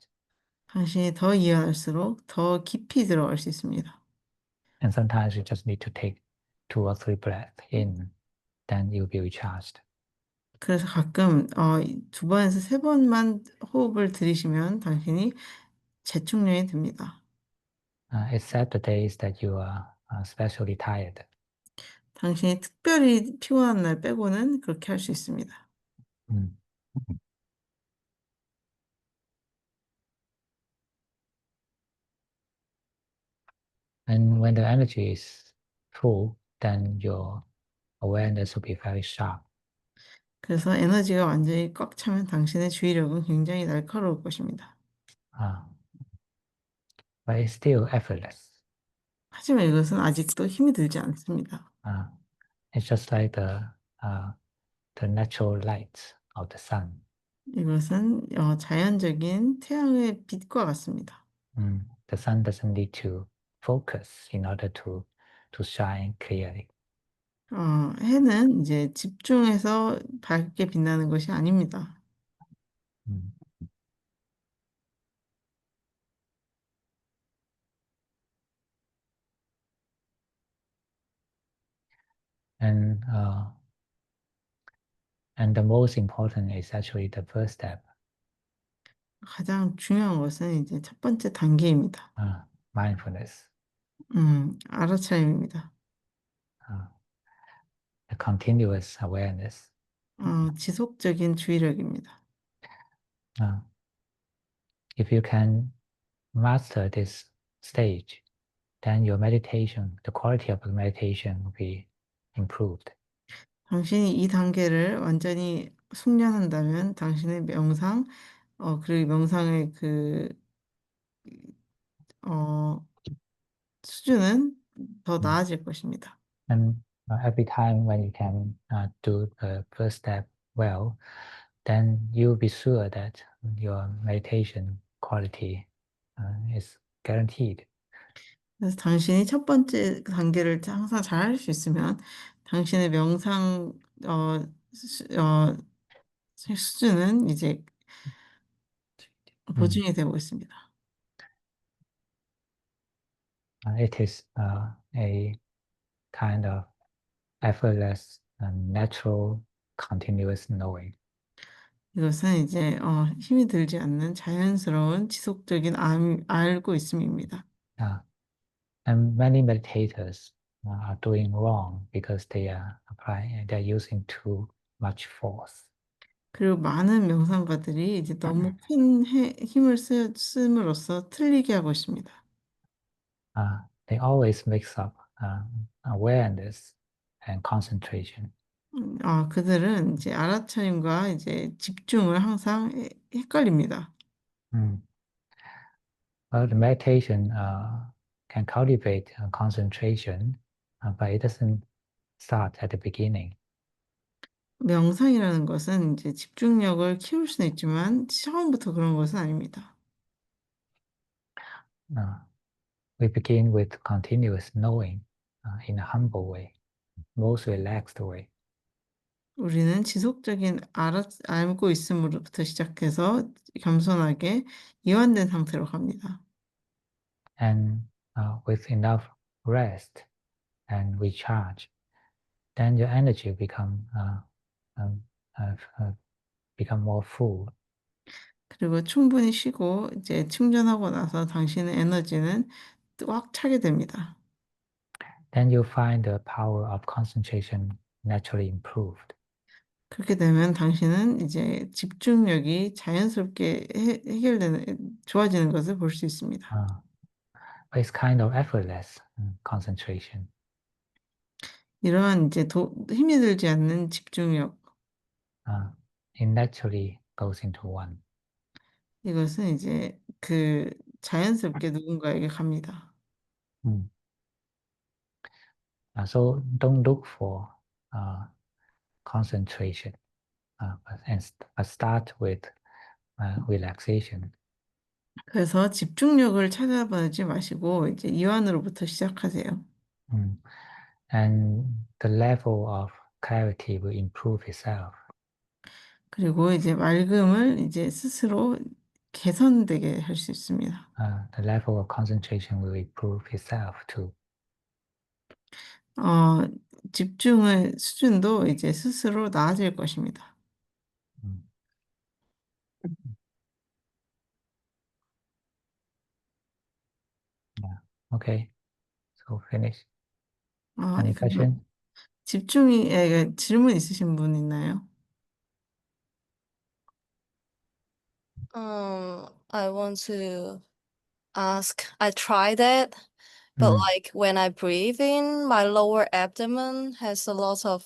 당신이 더 이완할수록 더 깊이 들어갈 수 있습니다. And sometimes you just need to take 2 or 3 breaths in, then you'll be recharged. 그래서 가끔 2번에서 3번만 호흡을 들이시면 당신이 재충전이 됩니다. Except the days that you are especially tired. 당신이 특별히 피곤한 날 빼고는 그렇게 할 수 있습니다. Mm. And when the energy is full, then your awareness will be very sharp. 그래서 에너지가 완전히 꽉 차면 당신의 주의력은 굉장히 날카로울 것입니다. Uh, but it's still effortless. 하지만 이것은 아직도 힘이 들지 않습니다. Uh, it's just like the natural light of the sun. 이것은 자연적인 태양의 빛과 같습니다. The sun doesn't need to focus in order to shine clearly. 해는 이제 집중해서 밝게 빛나는 것이 아닙니다. Mm. And and the most important is actually the first step, 가장 중요한 것은 이제 첫 번째 단계입니다. mindfulness, 알아차림입니다. uh, the continuous awareness. 지속적인 주의력입니다. Uh, if you can master this stage, then your meditation, the quality of the meditation will be improved. 당신이 이 단계를 완전히 숙련한다면 당신의 명상, 그리고 명상의 어, 수준은 더 Mm. 나아질 것입니다. And every time when you can do the first step well, then you'll be sure that your meditation quality is guaranteed. 그래서 당신이 첫 번째 단계를 항상 잘 할 수 있으면 당신의 명상 수준은 이제 Mm. 보증이 되고 있습니다. It is a kind of effortless and natural continuous knowing. 이것은 이제 힘이 들지 않는 자연스러운 지속적인 알고 있음입니다. Uh, and many meditators are doing wrong because they're using too much force. 그리고 많은 명상가들이 이제 너무 큰 힘을 씀으로써 틀리게 하고 있습니다. They always mix up awareness and concentration. 그들은 이제 알아차림과 이제 집중을 항상 헷갈립니다. Mm. Well, the meditation can cultivate concentration, but it doesn't start at the beginning. 명상이라는 것은 이제 집중력을 키울 수는 있지만 처음부터 그런 것은 아닙니다. Uh, we begin with continuous knowing in a humble way, most relaxed way. 우리는 지속적인 알고 있음으로부터 시작해서 겸손하게 이완된 상태로 갑니다. And with enough rest and recharge, then your energy um, uh, uh, become more full. 그리고 충분히 쉬고 이제 충전하고 나서 당신의 에너지는 꽉 차게 됩니다. Then you find the power of concentration naturally improved. 그렇게 되면 당신은 이제 집중력이 자연스럽게 좋아지는 것을 볼 수 있습니다. It's kind of effortless concentration. 이러한 이제 힘이 들지 않는 집중력. uh, it naturally goes into one. 이것은 이제 그 자연스럽게 누군가에게 갑니다. Mm. So don't look for uh, concentration, but start with relaxation. 그래서 집중력을 찾아보지 마시고 이제 이완으로부터 시작하세요. Mm. And the level of clarity will improve itself. 그리고 이제 맑음을 이제 스스로 개선되게 할 수 있습니다. The level of concentration will improve itself too. 어, 집중의 수준도 이제 스스로 나아질 것입니다. Mm. Yeah. Okay. So finish. Any 그래서 question? 질문 있으신 분 있나요? I want to ask, I tried it, but Mm. like when I breathe in, my lower abdomen has a lot of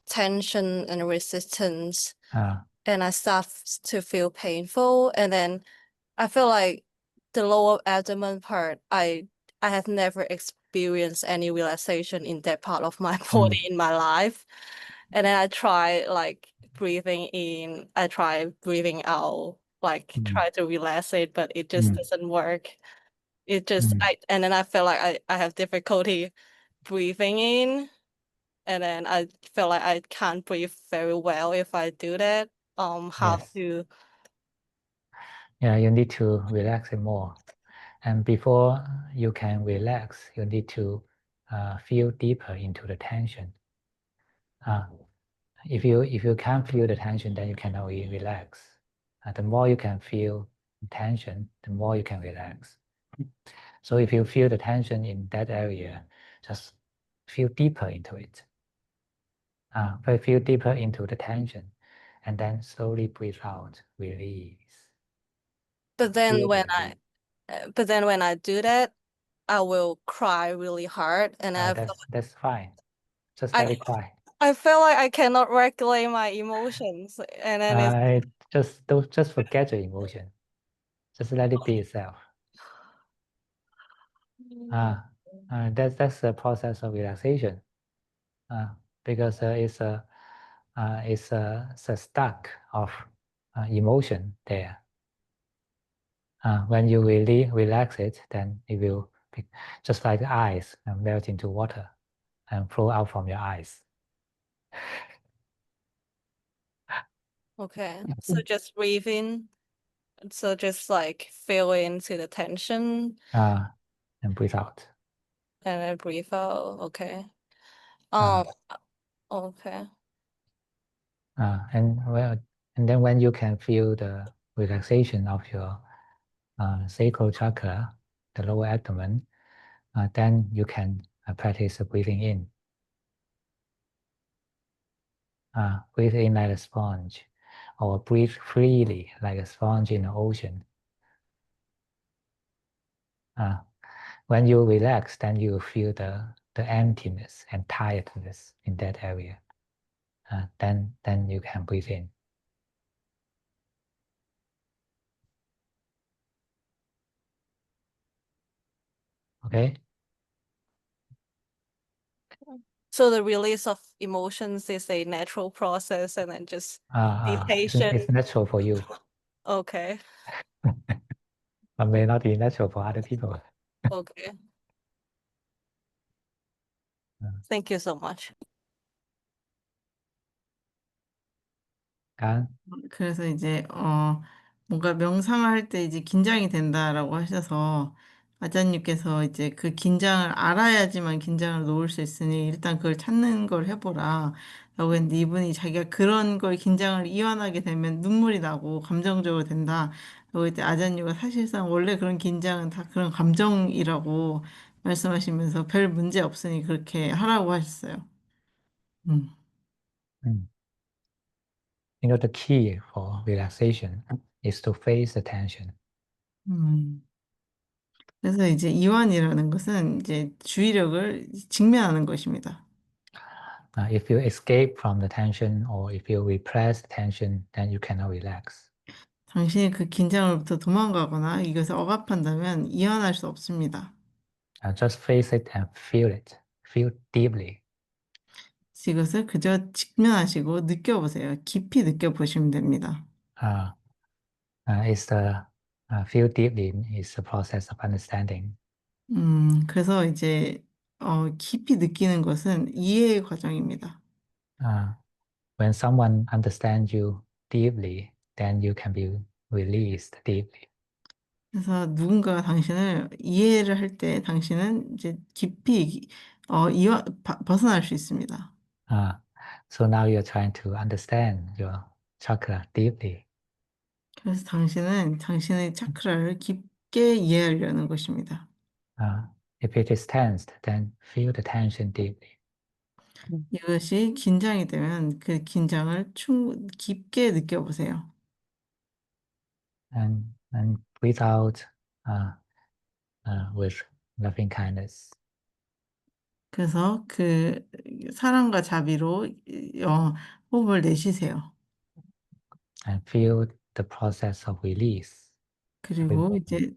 tension and resistance, Uh, and I start to feel painful. And then I feel like the lower abdomen part, I have never experienced any relaxation in that part of my body mm, in my life. And then I try like breathing in, I try breathing out, like mm, try to relax it, but it just mm, doesn't work. It just mm. I and then I feel like I have difficulty breathing in, and then I feel like I can't breathe very well if I do that. How Yes. to Yeah, you need to relax it more. And before you can relax, you need to feel deeper into the tension. Uh, if you can't feel the tension, then you cannot really relax. The more you can feel tension, the more you can relax. So if you feel the tension in that area, just feel deeper into it. Feel deeper into the tension, and then slowly breathe out, release. but then Feel the when release. I do that, I will cry really hard, and That's fine. Just I let it cry. I feel like I cannot regulate my emotions, and then it's Just don't just forget your emotion. Just let it be itself. That's the process of relaxation. Uh, because it's a stuck of emotion there. When you really relax it, then it will be just like the ice melt into water and flow out from your eyes. okay. So just breathe in. So just like feel into the tension Uh, and breathe out. and then breathe out. Okay. Uh, Um, okay. and well, and then when you can feel the relaxation of your sacral chakra, the lower abdomen, then you can practice breathing in. Breathe in like a sponge, or breathe freely like a sponge in the ocean. When you relax, then you feel the emptiness and tiredness in that area. Then you can breathe in. Okay. So the release of emotions is a natural process, and then just be It's patient. natural for you, Okay. but may not be natural for other people. Okay. 어, Thank you so much. 간, 그래서 이제 뭔가 명상을 할 때 이제 긴장이 된다라고 하셔서 아자님께서 이제 그 긴장을 알아야지만 긴장을 놓을 수 있으니 일단 그걸 찾는 걸 해보라 라고 했는데 이분이 자기가 그런 걸 긴장을 이완하게 되면 눈물이 나고 감정적으로 된다 라고 했더니 아자님가 사실상 원래 그런 긴장은 다 그런 감정이라고 말씀하시면서 별 문제 없으니 그렇게 하라고 하셨어요. 음. 음. The key for relaxation is to face the tension. 음. 그래서 이제 이완이라는 것은 이제 주의력을 직면하는 것입니다. If you escape from the tension or if you repress the tension, then you cannot relax. 당신이 그 긴장으로부터 도망가거나 이것을 억압한다면 이완할 수 없습니다. Just face it and feel it. Feel deeply. 이것을 그저 직면하시고 느껴보세요. 깊이 느껴보시면 됩니다. It's the feel deeply is the process of understanding. 그래서 이제 깊이 느끼는 것은 이해의 과정입니다. When someone understands you deeply, then you can be released deeply. 그래서 누군가가 당신을 이해를 할 때 당신은 이제 깊이 벗어날 수 있습니다. So now you're trying to understand your chakra deeply. 그래서 당신은 당신의 차크라를 깊게 이해하려는 것입니다. If it is tensed, then feel the tension deeply. 이것이 긴장이 되면 그 긴장을 깊게 느껴보세요. And breathe out with loving kindness. 그래서 그 사랑과 자비로 호흡을 내쉬세요. And feel the process of release. 그리고 이제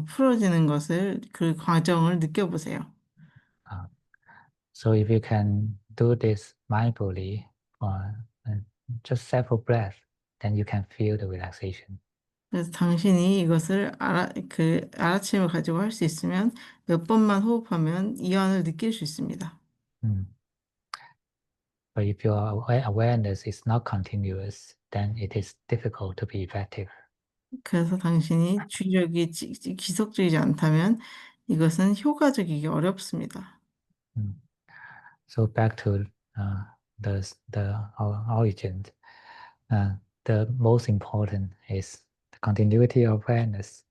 풀어지는 것을 그 과정을 느껴보세요. So if you can do this mindfully for just several breaths, then you can feel the relaxation. 그래서 당신이 이것을 알아침을 가지고 할 수 있으면 몇 번만 호흡하면 이완을 느낄 수 있습니다. But if your awareness is not continuous, then it is difficult to be effective. 그래서 당신이 주의력이 지속적이지 않다면 이것은 효과적이기 어렵습니다. So back to the origin. The most important is the continuity of awareness.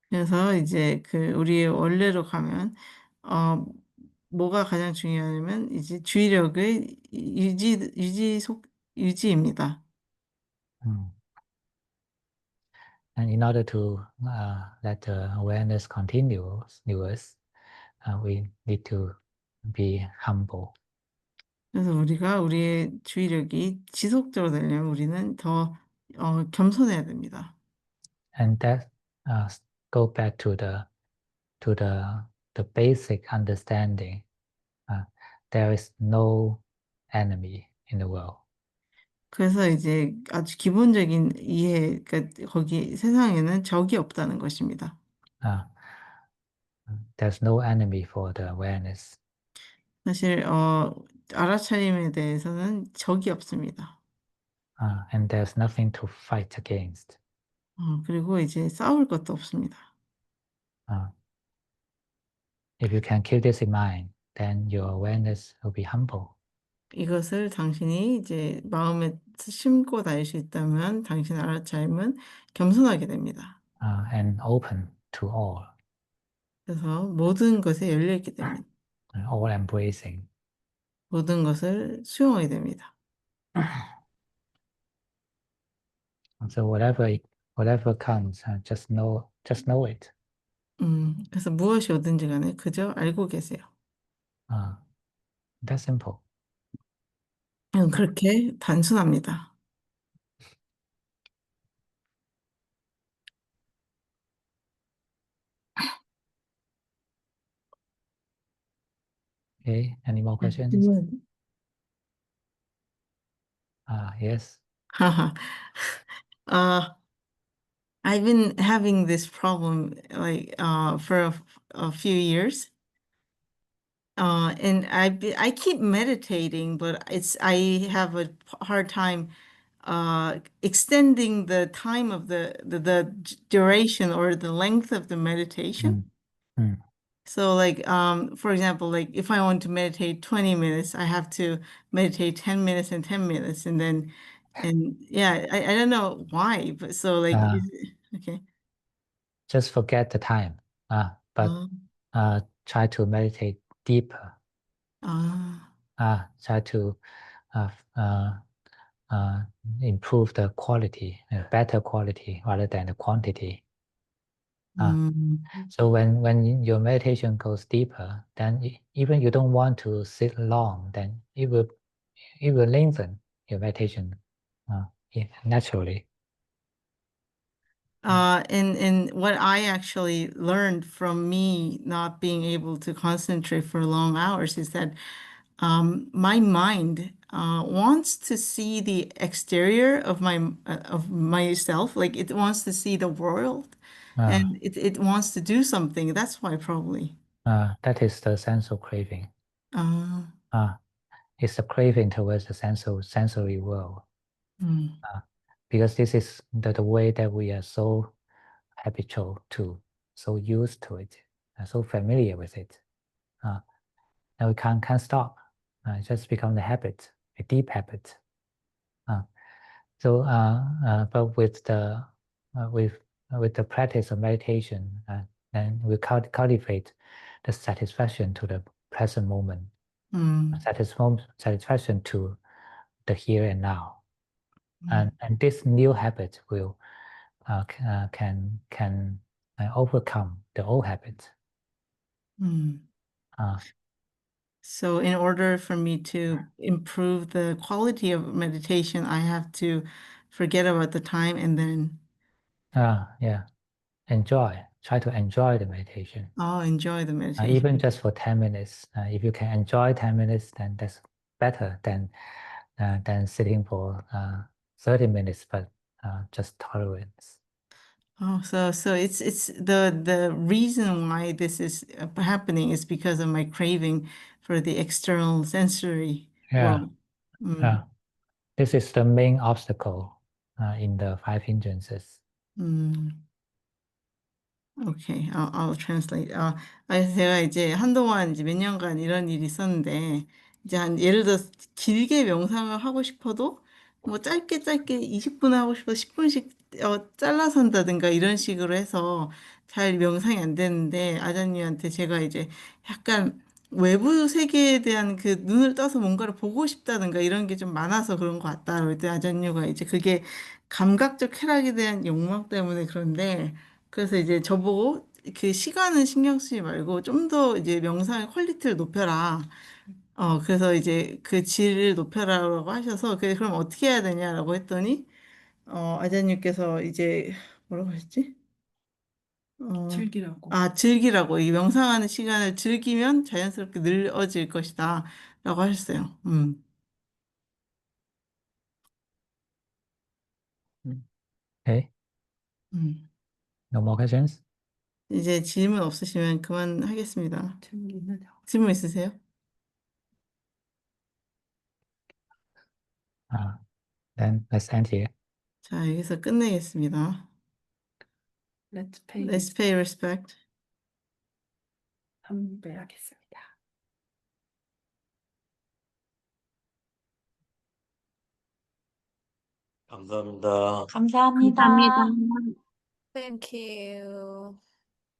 그래서 이제 그 우리의 원래로 가면 뭐가 가장 중요하냐면 이제 주의력의 유지입니다. And in order to let the awareness continue, we need to be humble. 그래서 우리가 우리의 주의력이 지속적으로 되려면 우리는 더 겸손해야 됩니다. And that go back to the basic understanding. There is no enemy in the world. 그래서 이제 아주 기본적인 이해, 그러니까 거기 세상에는 적이 없다는 것입니다. There's no enemy for the awareness. 사실 알아차림에 대해서는 적이 없습니다. And there's nothing to fight against. 그리고 이제 싸울 것도 없습니다. If you can keep this in mind, then your awareness will be humble. 이것을 당신이 이제 마음에 심고 다닐 수 있다면 당신의 알아차림은 겸손하게 됩니다. And open to all. 그래서 모든 것에 열려 있게 됩니다. All embracing. 모든 것을 수용하게 됩니다. So whatever comes, just know it. 그래서 무엇이 오든지 간에 그저 알고 계세요. That's simple. 그렇게 단순합니다. Okay. Any more questions? Yes. I've been having this problem like for a few years. And I keep meditating, but I have a hard time extending the time of the duration or the length of the meditation. So like for example, like if I want to meditate 20 minutes, I have to meditate 10 minutes and 10 minutes and yeah, I don't know why, but so like okay. Just forget the time. But try to meditate deeper. Try to improve the quality, better quality rather than the quantity. So when your meditation goes deeper, then even you don't want to sit long, then it will lengthen your meditation naturally. And what I actually learned from me not being able to concentrate for long hours is that my mind wants to see the exterior of myself, like it wants to see the world, and it wants to do something. That's why probably. That is the sensual craving. Uh, It's a craving towards the sensory world. mm, Because this is the way that we are so habitual to, so used to it, so familiar with it. And we can't stop. It just become the habit, a deep habit. But with the practice of meditation, then we cultivate the satisfaction to the present moment, satisfaction to the here and now, and this new habit will can overcome the old habit. So in order for me to improve the quality of meditation, I have to forget about the time and then Yeah, try to enjoy the meditation. Enjoy the meditation. Even just for 10 minutes. If you can enjoy 10 minutes, then that's better than sitting for 30 minutes, but just tolerance. So it's the reason why this is happening is because of my craving for the external sensory world. This is the main obstacle in the five hindrances. Okay, I'll translate. 제가 이제 한동안 이제 몇 년간 이런 일이 있었는데, 이제 예를 들어서 길게 명상을 하고 싶어도, 뭐 짧게 20분 하고 싶어도 10분씩 잘라서 한다든가 이런 식으로 해서 잘 명상이 안 되는데, 아자님한테 제가 이제 약간 외부 세계에 대한 그 눈을 떠서 뭔가를 보고 싶다든가 이런 게 좀 많아서 그런 것 같다. 그럴 때 아자님가 이제 그게 감각적 쾌락에 대한 욕망 때문에 그런데, 그래서 이제 저보고 그 시간은 신경 쓰지 말고 좀 더 이제 명상의 퀄리티를 높여라. 그래서 이제 그 질을 높여라라고 하셔서 그럼 어떻게 해야 되냐라고 했더니 아자님께서 이제 뭐라고 하셨지? 즐기라고. 즐기라고. 이 명상하는 시간을 즐기면 자연스럽게 늘어질 것이다. 라고 하셨어요. Okay, no more questions? 이제 질문 없으시면 그만하겠습니다. 질문 있으세요? Then let's end here. 자, 여기서 끝내겠습니다. Let's pay respect. 함배하겠습니다. 감사합니다. 감사합니다. Thank you.